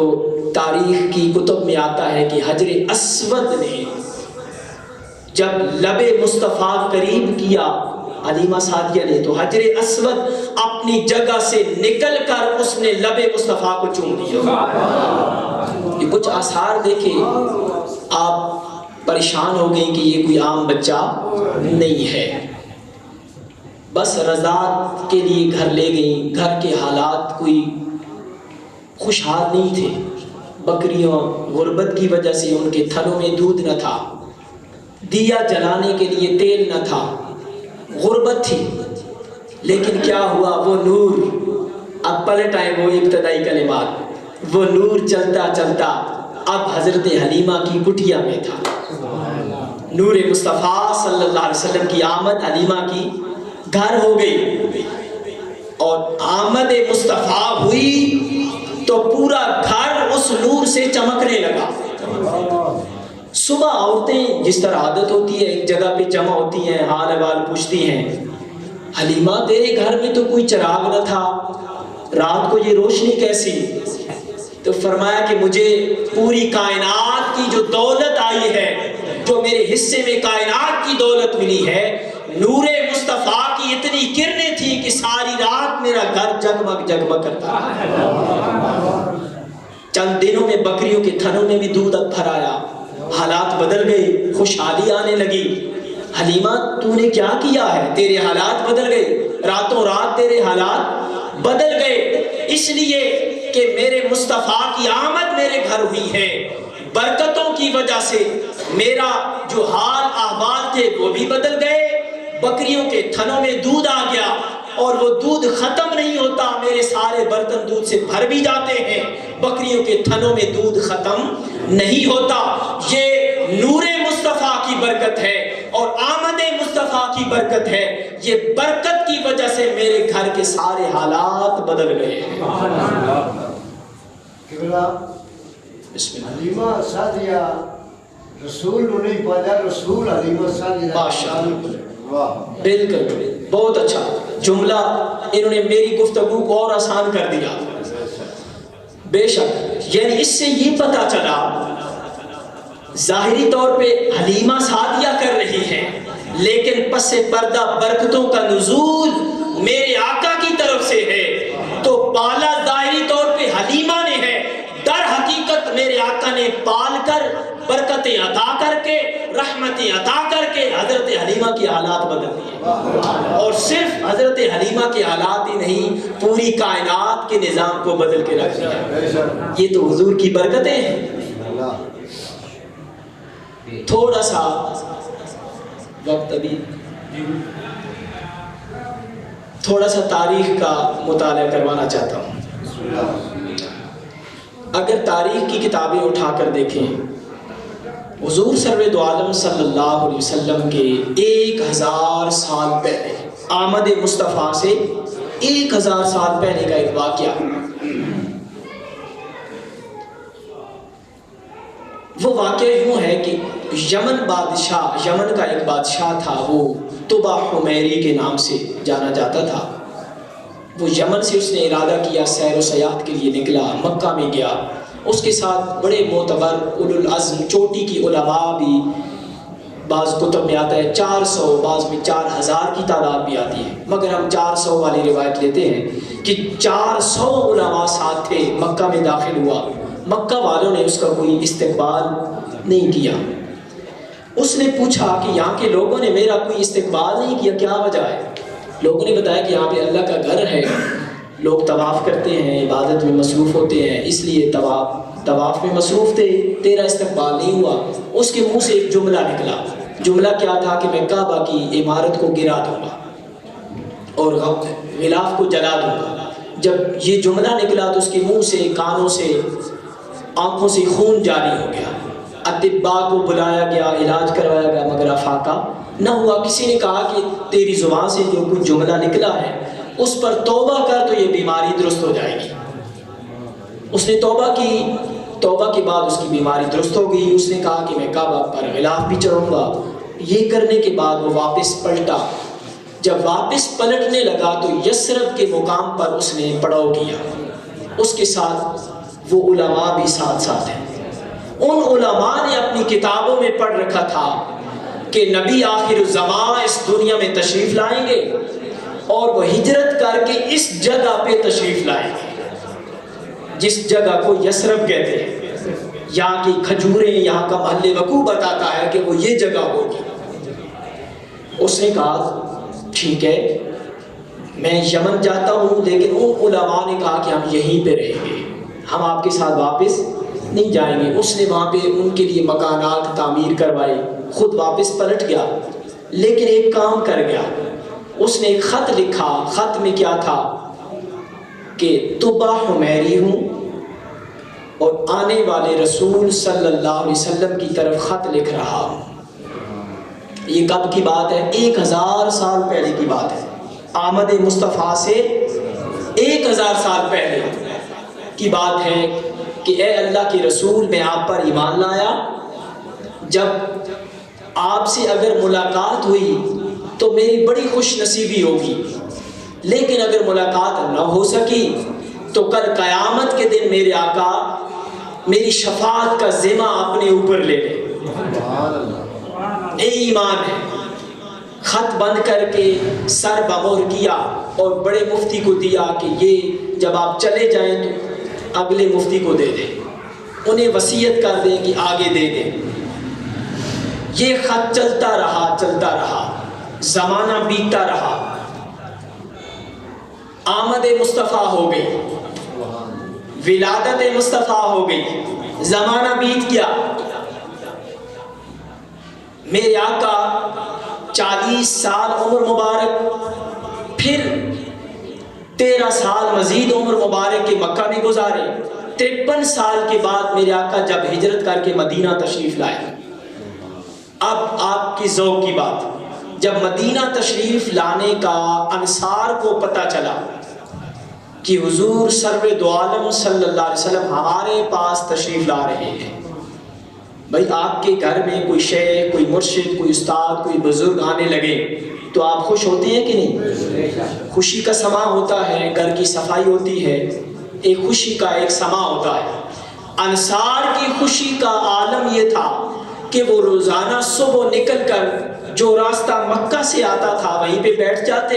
Speaker 2: تاریخ کی کتب میں آتا ہے کہ حجر اسود نے جب لب مصطفیٰ قریب کیا حلیمہ سعدیہ نے، تو حجر اسود اپنی جگہ سے نکل کر اس نے لب مصطفیٰ کو چوم لیا۔ یہ کچھ آثار دیکھیں، آپ پریشان ہو گئے کہ یہ کوئی عام بچہ نہیں ہے۔ بس رضاعت کے لیے گھر لے گئیں، گھر کے حالات کوئی خوشحال نہیں تھے، بکریوں غربت کی وجہ سے ان کے تھنوں میں دودھ نہ تھا، دیا جلانے کے لیے تیل نہ تھا، غربت تھی۔ لیکن کیا ہوا، وہ نور اب پلٹ آئے وہ ابتدائی کلمات. وہ نور چلتا چلتا اب حضرت حلیمہ کی کٹھیا میں تھا. نور مصطفیٰ صلی اللہ علیہ وسلم کی آمد حلیمہ کی گھر ہو گئی، اور آمد مصطفیٰ ہوئی تو پورا گھر اس نور سے چمکنے لگا. صبح عورتیں جس طرح عادت ہوتی ہے ایک جگہ پہ جمع ہوتی ہیں، حال احوال پوچھتی ہیں. حلیمہ تیرے گھر میں تو کوئی چراغ نہ تھا، رات کو یہ روشنی کیسی؟ تو فرمایا کہ مجھے پوری کائنات کی جو دولت آئی ہے، جو میرے حصے میں کائنات کی دولت ملی ہے، نور مصطفیٰ کی اتنی کرنیں تھیں کہ ساری رات میرا گھر جگمگ جگمگ کرتا رہا. چند دنوں میں بکریوں کے تھنوں میں بھی دودھ اب بھر آیا، حالات بدل گئے، خوشحالی آنے لگی. حلیمہ تو نے کیا کیا ہے؟ تیرے حالات بدل گئے، راتوں رات تیرے حالات بدل گئے، اس لیے کہ میرے مصطفیٰ کی آمد میرے گھر ہوئی ہے. برکتوں کی وجہ سے میرا جو حال احوال تھے وہ بھی بدل گئے. بکریوں کے تھنوں میں دودھ آ گیا، اور وہ دودھ ختم نہیں ہوتا، میرے سارے برتن دودھ سے بھر بھی جاتے ہیں، بکریوں کے تھنوں میں دودھ ختم نہیں ہوتا. یہ نور مصطفیٰ کی برکت ہے اور آمد مصطفیٰ کی برکت ہے. یہ برکت کی وجہ سے میرے گھر کے سارے حالات بدل گئے ہیں. بسم اللہ.
Speaker 4: حلیمہ سعدیہ رسول نہیں پایا، رسول حلیمہ سعدیہ.
Speaker 2: بالکل بہت اچھا جملہ، انہوں نے میری گفتگو کو اور آسان کر دیا. بے شک یعنی اس سے یہ پتا چلا ظاہری طور پہ حلیمہ سعدیہ کر رہی ہے، لیکن پس پردہ برکتوں کا نزول میرے آقا کی طرف سے ہے. تو پالا ظاہری طور پہ حلیمہ نے ہے، در حقیقت میرے آقا نے پال کر برکتیں عطا کر کے رحمتیں عطا کر کے حضرت حلیمہ کی حالات بدل دیے. اور صرف حضرت حلیمہ کے حالات ہی نہیں، پوری کائنات کے نظام کو بدل کے رکھ دیا. یہ تو حضور کی برکتیں ہیں. تھوڑا سا وقت ابھی، تھوڑا سا تاریخ کا مطالعہ کروانا چاہتا ہوں. اگر تاریخ کی کتابیں اٹھا کر دیکھیں، حضور سرور دو عالم صلی اللہ علیہ وسلم کے 1000 سال پہلے، آمد مصطفیٰ سے 1000 سال پہلے کا ایک واقعہ. وہ واقعہ یوں ہے کہ یمن کا ایک بادشاہ تھا، وہ طبع حمیری کے نام سے جانا جاتا تھا. وہ یمن سے اس نے ارادہ کیا، سیر و سیاحت کے لیے نکلا، مکہ میں گیا. اس کے ساتھ بڑے معتبر اولو العزم چوٹی کی علماء بھی، بعض کتب میں آتا ہے 400، بعض میں 4000 کی تعداد بھی آتی ہے، مگر ہم 400 والی روایت لیتے ہیں کہ 400 علماء ساتھ تھے. مکہ میں داخل ہوا، مکہ والوں نے اس کا کوئی استقبال نہیں کیا. اس نے پوچھا کہ یہاں کے لوگوں نے میرا کوئی استقبال نہیں کیا، کیا وجہ ہے؟ لوگوں نے بتایا کہ یہاں پہ اللہ کا گھر ہے، لوگ طواف کرتے ہیں، عبادت میں مصروف ہوتے ہیں، اس لیے طواف میں مصروف تھے، تیرا استقبال نہیں ہوا. اس کے منہ سے ایک جملہ نکلا. جملہ کیا تھا کہ میں کعبہ کی عمارت کو گرا دوں گا اور غلاف کو جلا دوں گا. جب یہ جملہ نکلا تو اس کے منہ سے، کانوں سے، آنکھوں سے خون جاری ہو گیا. اطباء کو بلایا گیا، علاج کروایا گیا، مگر افاقہ نہ ہوا. کسی نے کہا کہ تیری زبان سے جو کچھ جملہ نکلا ہے اس پر توبہ کر تو یہ بیماری درست ہو جائے گی. اس نے توبہ کی، توبہ کے بعد اس کی بیماری درست ہو گئی. اس نے کہا کہ میں کعبہ پر غلاف بھی چڑھوں گا. یہ کرنے کے بعد وہ واپس پلٹا. جب واپس پلٹنے لگا تو یثرب کے مقام پر اس نے پڑاؤ کیا. اس کے ساتھ وہ علماء بھی ساتھ ساتھ ہیں. ان علماء نے اپنی کتابوں میں پڑھ رکھا تھا کہ نبی آخر الزمان اس دنیا میں تشریف لائیں گے اور وہ ہجرت کر کے اس جگہ پہ تشریف لائیں گے جس جگہ کو یثرب کہتے ہیں. یہاں کی کھجوریں، یہاں کا محل وقوع بتاتا ہے کہ وہ یہ جگہ ہوگی. اس نے کہا ٹھیک ہے میں یمن جاتا ہوں، لیکن ان علماء نے کہا کہ ہم یہیں پہ رہیں گے، ہم آپ کے ساتھ واپس نہیں جائیں گے. اس نے وہاں پہ ان کے لیے مکانات تعمیر کروائے، خود واپس پلٹ گیا. لیکن ایک کام کر گیا، اس نے ایک خط لکھا. خط میں کیا تھا کہ طبع حمیری ہوں اور آنے والے رسول صلی اللہ علیہ وسلم کی طرف خط لکھ رہا ہوں۔ یہ کب کی بات ہے؟ 1000 سال پہلے کی بات ہے۔ آمد مصطفیٰ سے 1000 سال پہلے کی بات ہے کہ اے اللہ کے رسول، میں آپ پر ایمان لایا، جب آپ سے اگر ملاقات ہوئی تو میری بڑی خوش نصیبی ہوگی، لیکن اگر ملاقات نہ ہو سکی تو کل قیامت کے دن میرے آقا میری شفاعت کا ذمہ اپنے اوپر لے لے۔ اے ایمان ہے۔ خط بند کر کے سر بمور کیا اور بڑے مفتی کو دیا کہ یہ جب آپ چلے جائیں تو اگلے مفتی کو دے دیں، انہیں وصیت کر دیں کہ آگے دے دیں۔ یہ خط چلتا رہا، زمانہ بیتتا رہا، آمد مصطفیٰ ہو گئی، ولادت مصطفیٰ ہو گئی، زمانہ بیت گیا۔ میرے آقا 40 سال عمر مبارک، پھر 13 سال مزید عمر مبارک کے مکہ میں گزارے۔ 53 سال کے بعد میرے آقا جب ہجرت کر کے مدینہ تشریف لائے، اب آپ کی ذوق کی بات، جب مدینہ تشریف لانے کا انصار کو پتہ چلا کہ حضور سرور دو عالم صلی اللہ علیہ وسلم ہمارے پاس تشریف لا رہے ہیں، بھائی آپ کے گھر میں کوئی شیخ، کوئی مرشد، کوئی استاد، کوئی بزرگ آنے لگے تو آپ خوش ہوتے ہیں کہ نہیں؟ خوشی کا سما ہوتا ہے، گھر کی صفائی ہوتی ہے، ایک خوشی کا ایک سما ہوتا ہے۔ انصار کی خوشی کا عالم یہ تھا کہ وہ روزانہ صبح نکل کر جو راستہ مکہ سے آتا تھا وہیں پہ بیٹھ جاتے،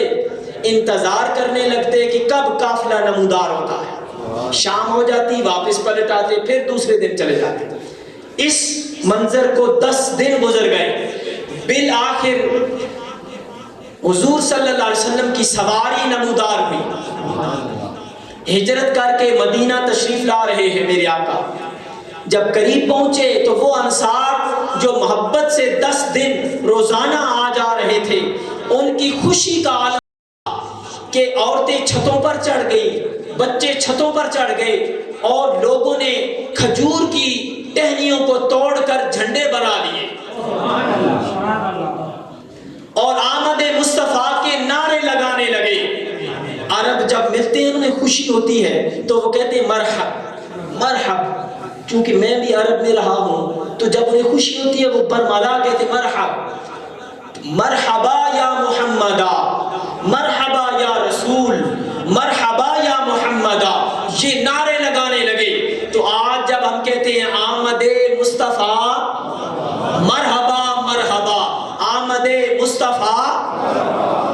Speaker 2: انتظار کرنے لگتے کہ کب قافلہ نمودار ہوتا ہے۔ شام ہو جاتی، واپس پلٹ آتے، پھر دوسرے دن چلے جاتے۔ اس منظر کو 10 دن گزر گئے، بالآخر حضور صلی اللہ علیہ وسلم کی سواری نمودار ہوئی، ہجرت کر کے مدینہ تشریف لا رہے ہیں میرے آقا۔ جب قریب پہنچے تو وہ انصار جو محبت سے 10 دن روزانہ آ جا رہے تھے، ان کی خوشی کا عالم کہ عورتیں چھتوں پر چڑھ گئی، بچے چھتوں پر چڑھ گئے اور لوگوں نے کھجور کی ٹہنیوں کو توڑ کر جھنڈے بنا لیے اور آمد مصطفیٰ کے نعرے لگانے لگے۔ عرب جب ملتے ہیں انہیں خوشی ہوتی ہے تو وہ کہتے ہیں مرحب مرحب، چونکہ میں بھی عرب میں رہا ہوں تو جب انہیں خوشی ہوتی ہے وہ برملا کہتے ہیں مرحب، مرحبا یا محمدہ، مرحبا یا رسول، مرحبا یا محمدہ، یہ نعرے لگانے لگے۔ تو آج جب ہم کہتے ہیں آمد مصطفیٰ، مرحبا مرحبا، آمد مصطفیٰ،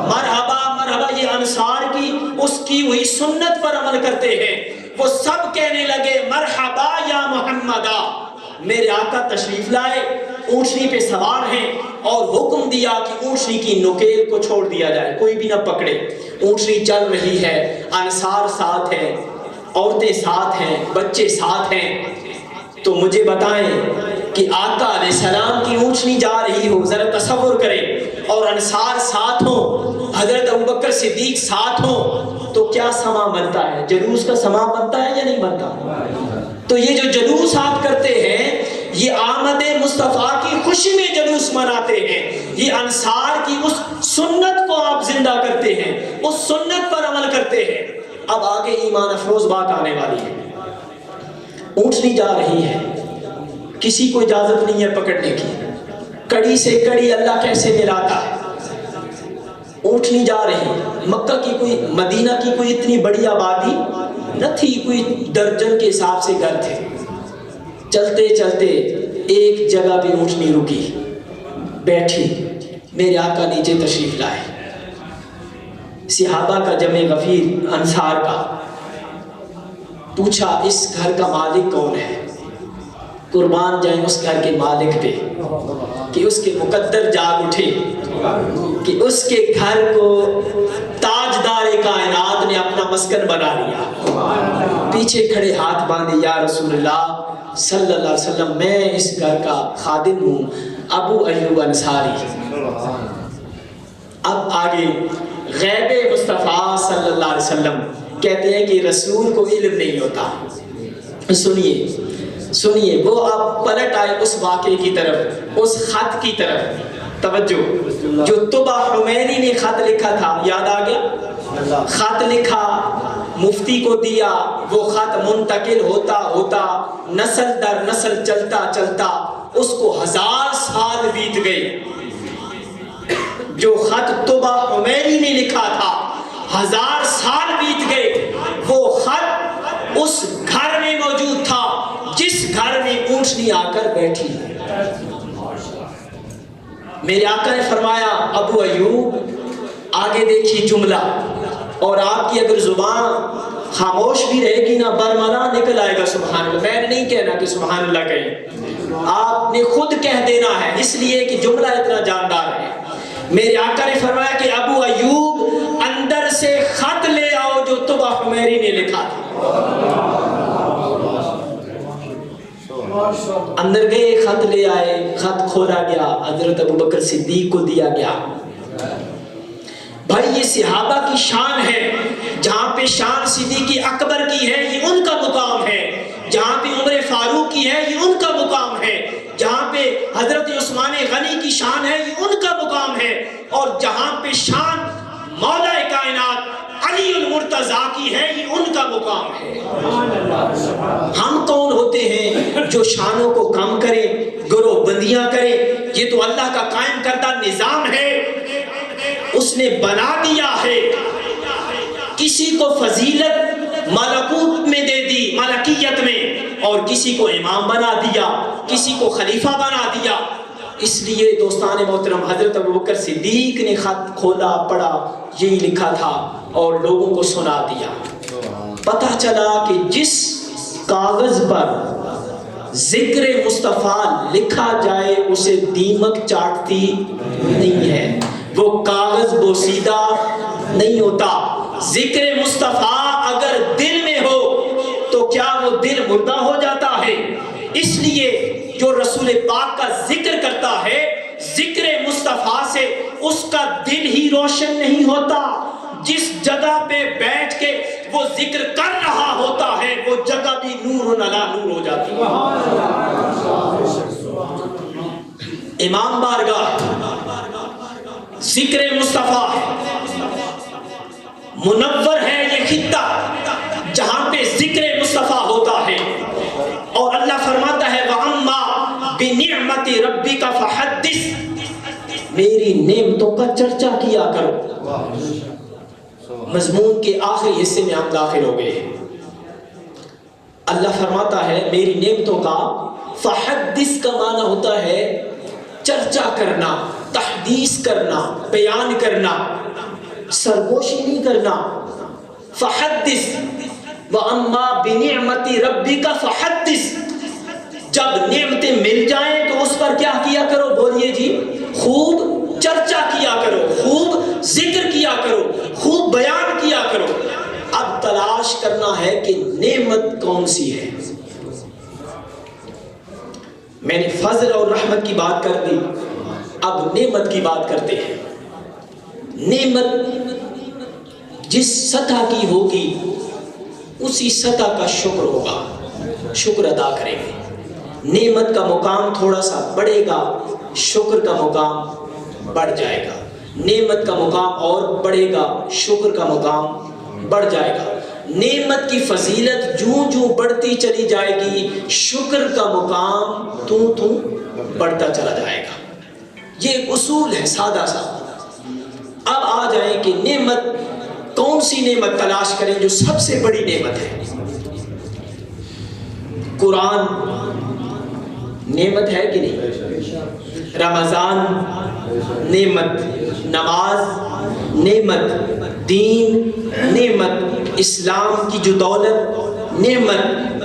Speaker 2: مرحبا مرحبا، یہ انصار کی اس کی ہوئی سنت پر عمل کرتے ہیں۔ وہ سب کہنے لگے مرحبا یا محمدہ۔ میرے آقا تشریف لائے، اونٹنی پہ سوار ہیں اور حکم دیا کہ اونٹنی کی نکیل کو چھوڑ دیا جائے، کوئی بھی نہ پکڑے۔ اونٹنی چل رہی ہے، انصار ساتھ ہیں، عورتیں ساتھ ہیں، بچے ساتھ ہیں۔ تو مجھے بتائیں کہ آقا علیہ السلام کی اونٹنی جا رہی ہو، ذرا تصور کریں، اور انصار ساتھ ہوں، حضرت ابوبکر صدیق ساتھ ہوں، تو کیا سما بنتا ہے؟ جلوس کا سما بنتا ہے یا نہیں بنتا؟ تو یہ جو جلوس آپ کرتے ہیں، یہ آمد مصطفیٰ کی خوشی میں جلوس مناتے ہیں، یہ انصار کی اس سنت کو آپ زندہ کرتے ہیں، اس سنت پر عمل کرتے ہیں۔ اب آگے ایمان افروز بات آنے والی ہے۔ اونٹنی جا رہی ہے، کسی کو اجازت نہیں ہے پکڑنے کی، کڑی سے کڑی اللہ کیسے ملاتا ہے۔ اونٹنی جا رہی، مکہ کی کوئی، مدینہ کی کوئی اتنی بڑی آبادی نہ تھی، کوئی درجن کے حساب سے گھر تھے۔ چلتے چلتے ایک جگہ پہ اونٹنی رکی، بیٹھی، میرے آقا نیچے تشریف لائے، صحابہ کا جمع غفیر انصار کا، پوچھا اس گھر کا مالک کون ہے؟ قربان جائیں اس گھر کے مالک پہ کہ اس کے مقدر جاگ اٹھے کہ اس کے گھر کو تاجدار کائنات نے اپنا مسکن بنا لیا۔ پیچھے کھڑے ہاتھ باندھے، یا رسول اللہ صلی اللہ علیہ وسلم، میں اس گھر کا خادم ہوں، ابو ایوب انصاری۔ اب آگے غیب مصطفیٰ صلی اللہ علیہ وسلم کہتے ہیں کہ رسول کو علم نہیں ہوتا. سنیے وہ آپ پلٹ آئے اس واقعے کی طرف, اس خط کی طرف. توجہ, جو طبع حمیری نے خط لکھا تھا, یاد آ گیا؟ خط لکھا, مفتی کو دیا, وہ خط منتقل ہوتا ہوتا نسل در نسل چلتا چلتا اس کو 1000 سال بیت گئے. جو خط طبع حمیری نے لکھا تھا 1000 سال بیت گئے. وہ خط اس گھر میں موجود تھا جس گھر میں اونٹنی آ کر بیٹھی. میرے آقا نے فرمایا ابو ایوب آگے دیکھیے جملہ, اور آپ کی اگر زبان خاموش بھی رہے گی نا برملا نکل آئے گا سبحان اللہ. میں نے نہیں کہنا کہ سبحان اللہ کہیں, آپ نے خود کہہ دینا ہے, اس لیے کہ جملہ اتنا جاندار ہے. میرے آقا نے فرمایا کہ ابو ایوب اندر سے خط لے آؤ جو طبع حمیری نے لکھا تھا. اندر گئے, خط لے آئے, خط کھولا گیا, حضرت ابوبکر صدیق کو دیا گیا. بھائی یہ صحابہ کی شان ہے. جہاں پہ شان صدیق اکبر کی ہے یہ ان کا مقام ہے, جہاں پہ عمر فاروق کی ہے یہ ان کا مقام ہے, جہاں پہ حضرت عثمان غنی کی شان ہے یہ ان کا مقام ہے, اور جہاں پہ شان مولا کائنات علی المرتضیٰ کی ہے یہ ان کا مقام ہے. ہم کون ہوتے ہیں جو شانوں کو کم کرے, گروہ بندیاں کرے؟ یہ تو اللہ کا قائم کردہ نظام ہے, اس نے بنا دیا ہے. کسی کو فضیلت ملکوت میں دے دی, ملکیت میں, اور کسی کو امام بنا دیا, کسی کو خلیفہ بنا دیا. اس لیے دوستان محترم حضرت ابوبکر صدیق نے خط کھولا, پڑھا, یہی لکھا تھا اور لوگوں کو سنا دیا. پتہ چلا کہ جس کاغذ پر ذکر مصطفیٰ لکھا جائے اسے دیمک چاٹتی نہیں ہے, وہ کاغذ بوسیدہ نہیں ہوتا. ذکر مصطفیٰ اگر دل میں ہو تو کیا وہ دل مردہ ہو جاتا ہے؟ اس لیے جو رسول پاک کا ذکر کرتا ہے ذکر مصطفیٰ سے اس کا دل ہی روشن نہیں ہوتا. جس جگہ پہ بیٹھ کے وہ ذکر کر رہا ہوتا ہے وہ جگہ بھی نور علی نور ہو جاتی ہے. امام بارگاہ ذکر مصطفیٰ منور ہے یہ خطہ جہاں پہ ذکر مصطفیٰ ہوتا ہے. اور اللہ فرماتا ہے وَأَمَّا بِنِعْمَتِ رَبِّكَ فَحَدِّثْ, میری نعمتوں کا چرچا کیا کرو. مضمون کے آخری حصے میں ہم داخل ہو گئے. اللہ فرماتا ہے میری نعمتوں کا, فحدث کا معنی ہوتا ہے چرچا کرنا, تحدیث کرنا, بیان کرنا, سرگوشی نہیں کرنا. فحدث وَأَمَّا بِنِعْمَتِ رَبِّكَ فَحَدِّثْ, جب نعمتیں مل جائیں تو اس پر کیا کیا کرو؟ بولیے جی, خوب چرچا کیا کرو, خوب ذکر کیا کرو, خوب بیان کیا کرو. اب تلاش کرنا ہے کہ نعمت کون سی ہے. میں نے فضل اور رحمت کی بات کر دی, اب نعمت کی بات کرتے ہیں. نعمت جس سطح کی ہوگی اسی سطح کا شکر ہوگا, شکر ادا کریں گے. نعمت کا مقام تھوڑا سا بڑھے گا, شکر کا مقام بڑھ جائے گا. نعمت کا مقام اور بڑھے گا, شکر کا مقام بڑھ جائے گا. نعمت کی فضیلت جوں جوں بڑھتی چلی جائے گی, شکر کا مقام توں بڑھتا چلا جائے گا. یہ ایک اصول ہے سادہ سا. اب آ جائیں کہ نعمت کون سی نعمت تلاش کریں جو سب سے بڑی نعمت ہے. قرآن نعمت ہے کہ نہیں؟ رمضان نعمت, نماز نعمت, دین نعمت, اسلام کی جو دولت نعمت,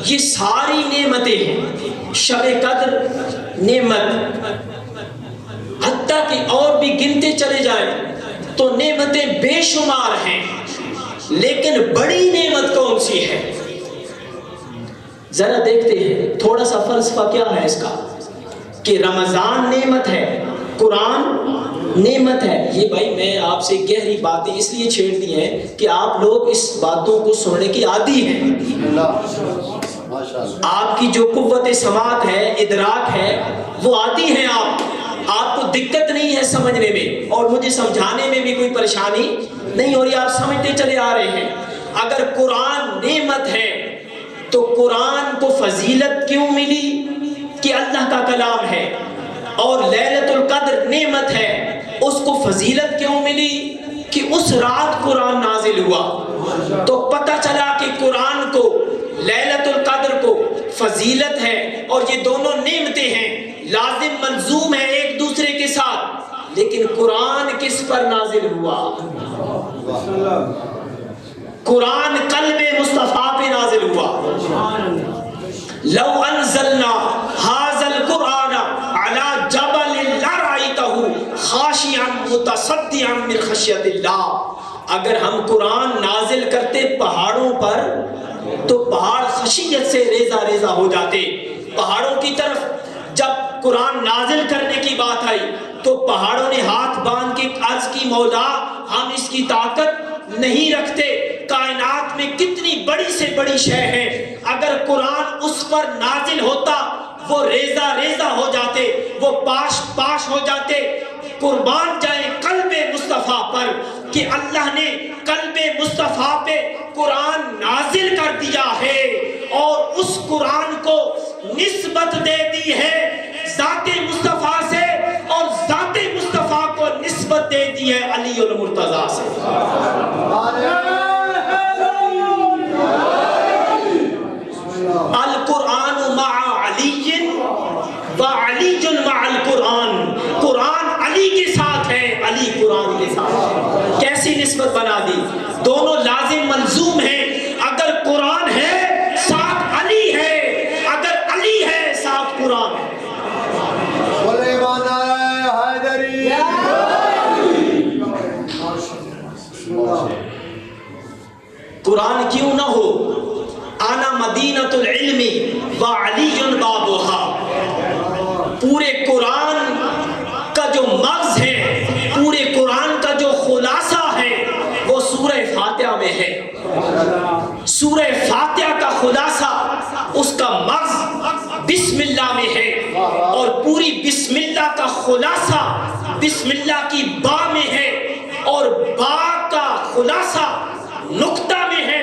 Speaker 2: یہ ساری نعمتیں ہیں. شب قدر نعمت, حتیٰ کہ اور بھی گنتے چلے جائیں تو نعمتیں بے شمار ہیں. لیکن بڑی نعمت کون سی ہے؟ ذرا دیکھتے ہیں. تھوڑا سا فلسفہ کیا ہے اس کا کہ رمضان نعمت ہے, قرآن نعمت ہے یہ بھائی میں آپ سے گہری باتیں اس لیے چھیڑ دی ہیں کہ آپ لوگ اس باتوں کو سننے کی عادی ہیں. آپ کی جو قوت سماعت ہے ادراک ہے وہ عادی ہیں آپ کو دقت نہیں ہے سمجھنے میں اور مجھے سمجھانے میں بھی کوئی پریشانی نہیں ہو رہی. آپ سمجھتے چلے آ رہے ہیں. اگر قرآن نعمت ہے تو قرآن کو فضیلت کیوں ملی کہ اللہ کا کلام ہے, اور لیلۃ القدر نعمت ہے اس کو فضیلت کیوں ملی کہ اس رات قرآن نازل ہوا. تو پتہ چلا کہ قرآن کو لیلۃ القدر کو فضیلت ہے اور یہ دونوں نعمتیں ہیں لازم ملزوم ہے ایک دوسرے کے ساتھ. لیکن قرآن کس پر نازل ہوا؟ قرآن قلب مصطفیٰ پہ نازل ہوا. لو انزلنا هذا القرآن على جبل لرأيته خاشعا متصدعا من خشية الله. اگر ہم قرآن نازل کرتے پہاڑوں پر تو پہاڑ خشیت سے ریزہ ریزہ ہو جاتے. پہاڑوں کی طرف جب قرآن نازل کرنے کی بات آئی تو پہاڑوں نے ہاتھ باندھ کے عرض کی مولا ہم اس کی طاقت نہیں رکھتے. کائنات میں کتنی بڑی سے بڑی شے ہے, اگر قرآن اس پر نازل ہوتا وہ ریزہ ریزہ ہو جاتے, وہ پاش پاش ہو جاتے. قربان جائے قلب مصطفیٰ پر کہ اللہ نے قلب مصطفیٰ پہ قرآن نازل کر دیا ہے اور اس قرآن کو نسبت دے دی ہے ذات مصطفیٰ سے, اور ذات مصطفیٰ کو نسبت دے دی ہے علی المرتضیٰ سے. القرآن مع علی و علی مع القرآن. قرآن علی کے ساتھ ہے, علی قرآن کے ساتھ ہے. کیسی نسبت بنا دی؟ دونوں لازم ملزوم ہیں. اگر قرآن ہے ساتھ علی ہے, اگر علی ہے ساتھ قرآن ہے. قرآن کیوں نہ ہو؟ انا مدینۃ العلم و علی بابها. پورے قرآن کا جو مغز ہے, پورے قرآن کا جو خلاصہ ہے وہ سورہ فاتحہ میں ہے. سورہ فاتحہ کا خلاصہ اس کا مغز بسم اللہ میں ہے, اور پوری بسم اللہ کا خلاصہ بسم اللہ کی با میں ہے, اور با کا خلاصہ نقطہ میں ہے.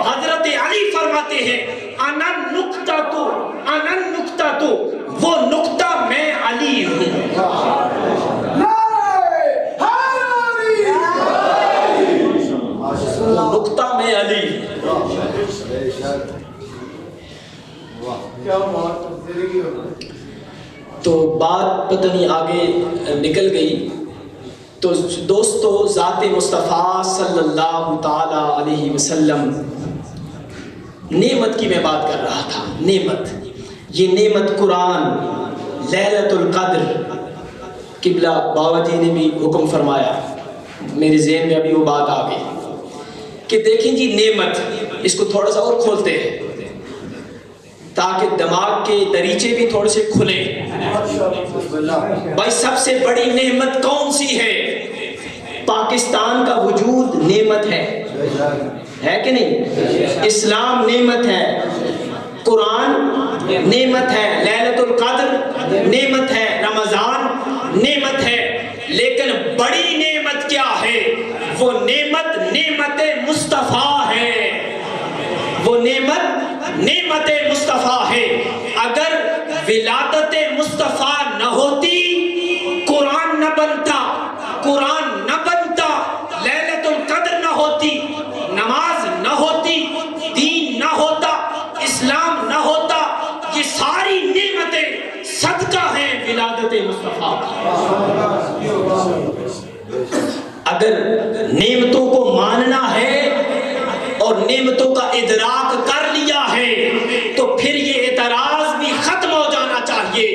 Speaker 2: حضرت علی فرماتے ہیں انن نقطہ تو وہ نقطہ میں علی ہوں. وہ نقطہ میں علی. تو بات پتہ نہیں آگے نکل گئی. تو دوستو ذات مصطفیٰ صلی اللہ تعالی علیہ وسلم نعمت کی میں بات کر رہا تھا. نعمت, یہ نعمت قرآن لیلۃ القدر. قبلہ بابا جی نے بھی حکم فرمایا, میرے ذہن میں ابھی وہ بات آ گئی کہ دیکھیں جی نعمت, اس کو تھوڑا سا اور کھولتے ہیں تاکہ دماغ کے دریچے بھی تھوڑے سے کھلیں. بھائی سب سے بڑی نعمت کون سی ہے؟ پاکستان کا وجود نعمت ہے کہ نہیں؟ اسلام نعمت ہے, قرآن نعمت ہے, لیلۃ القدر نعمت ہے, رمضان نعمت ہے. لیکن بڑی نعمت کیا ہے؟ وہ نعمت مصطفیٰ ہے. وہ نعمت مصطفیٰ ہے. اگر ولادت مصطفیٰ نہ ہوتی قرآن نہ بنتا, قرآن نہ بنتا, لیلۃ القدر نہ ہوتی, نماز نہ ہوتی, دین نہ ہوتا, اسلام نہ ہوتا. یہ ساری نعمتیں صدقہ ہیں ولادت مصطفیٰ. اگر نعمتوں کو ماننا ہے اور نعمتوں کا ادراک کر لیا ہے تو پھر یہ اعتراض بھی ختم ہو جانا چاہیے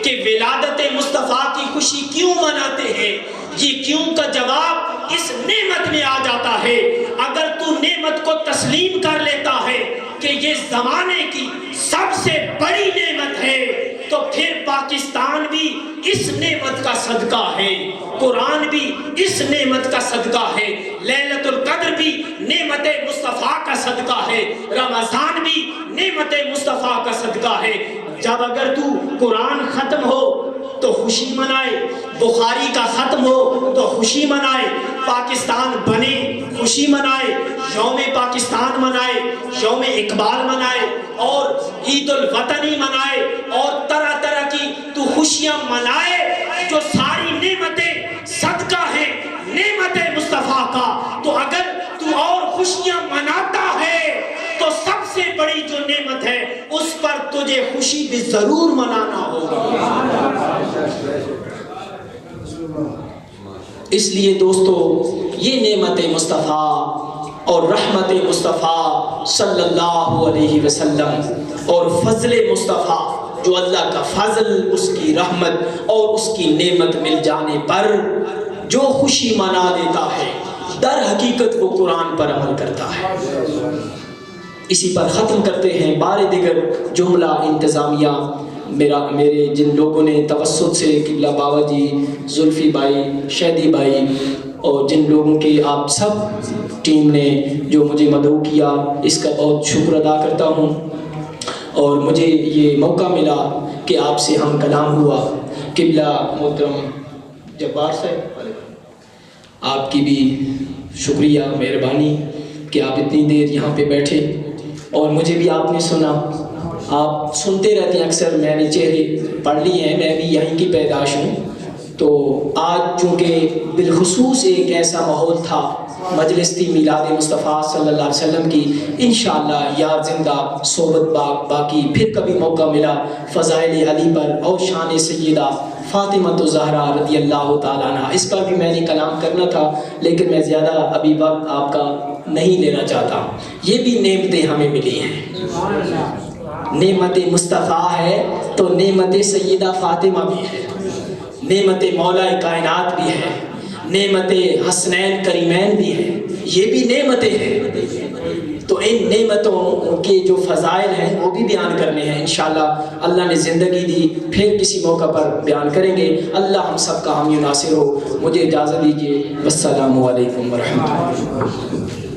Speaker 2: کہ ولادت مصطفیٰ کی خوشی کیوں مناتے ہیں. یہ کیوں کا جواب اس نعمت میں آ جاتا ہے. اگر تو نعمت کو تسلیم کر لیتا ہے کہ یہ زمانے کی سب سے بڑی نعمت ہے
Speaker 3: تو پھر پاکستان بھی اس نعمت کا صدقہ ہے، قرآن بھی اس نعمت کا صدقہ ہے، لیلۃ القدر بھی نعمت مصطفیٰ کا صدقہ ہے، رمضان بھی نعمت مصطفیٰ کا صدقہ ہے۔ جب اگر تو قرآن ختم ہو تو خوشی منائے، بخاری کا ختم ہو تو خوشی منائے، پاکستان بنے خوشی منائے، یوم پاکستان منائے، یوم اقبال منائے، اور عید الوطنی منائے، اور طرح طرح کی تو خوشیاں منائے، جو ساری نعمتیں صدقہ ہیں نعمت مصطفیٰ کا۔ تو اگر تو اور خوشیاں مناتا ہے تو سب سے بڑی جو نعمت ہے اس پر تجھے خوشی بھی ضرور منانا ہوگا۔
Speaker 2: اس لیے دوستو، یہ نعمت مصطفیٰ اور رحمت مصطفیٰ صلی اللہ علیہ وسلم اور فضل مصطفیٰ، جو اللہ کا فضل، اس کی رحمت اور اس کی نعمت مل جانے پر جو خوشی منا لیتا ہے، در حقیقت وہ قرآن پر عمل کرتا ہے۔ اسی پر ختم کرتے ہیں بار دیگر جملہ انتظامیہ۔ میرے جن لوگوں نے توسط سے قبلہ بابا جی، زلفی بھائی، شہدی بھائی، اور جن لوگوں کے آپ سب ٹیم نے جو مجھے مدعو کیا، اس کا بہت شکر ادا کرتا ہوں۔ اور مجھے یہ موقع ملا کہ آپ سے ہم کلام ہوا۔ قبلہ محترم جبار صاحب، آپ کی بھی شکریہ، مہربانی کہ آپ اتنی دیر یہاں پہ بیٹھے، اور مجھے بھی آپ نے سنا۔ آپ سنتے رہتے ہیں اکثر، میں نے چہرے پڑھ لی ہیں، میں بھی یہیں کی پیدائش ہوں۔ تو آج چونکہ بالخصوص ایک ایسا ماحول تھا، مجلس تھی میلاد مصطفیٰ صلی اللہ علیہ وسلم کی، انشاءاللہ یاد زندہ صحبت باقی پھر کبھی موقع ملا فضائل علی پر اور شان سیدہ فاطمہ الزہرا رضی اللہ تعالیٰ عنہ، اس پر بھی میں نے کلام کرنا تھا، لیکن میں زیادہ ابھی وقت آپ کا نہیں لینا چاہتا۔ یہ بھی نعمتیں ہمیں ملی ہیں، نعمت مصطفیٰ ہے تو نعمت سیدہ فاطمہ بھی ہے، نعمت مولا کائنات بھی ہے، نعمت حسنین کریمین بھی ہے، یہ بھی نعمتیں ہیں۔ تو ان نعمتوں کے جو فضائل ہیں وہ بھی بیان کرنے ہیں، انشاءاللہ اللہ نے زندگی دی، پھر کسی موقع پر بیان کریں گے۔ اللہ ہم سب کا حامی و ناصر ہو۔ مجھے اجازت دیجیے، والسلام علیکم ورحمۃ اللہ۔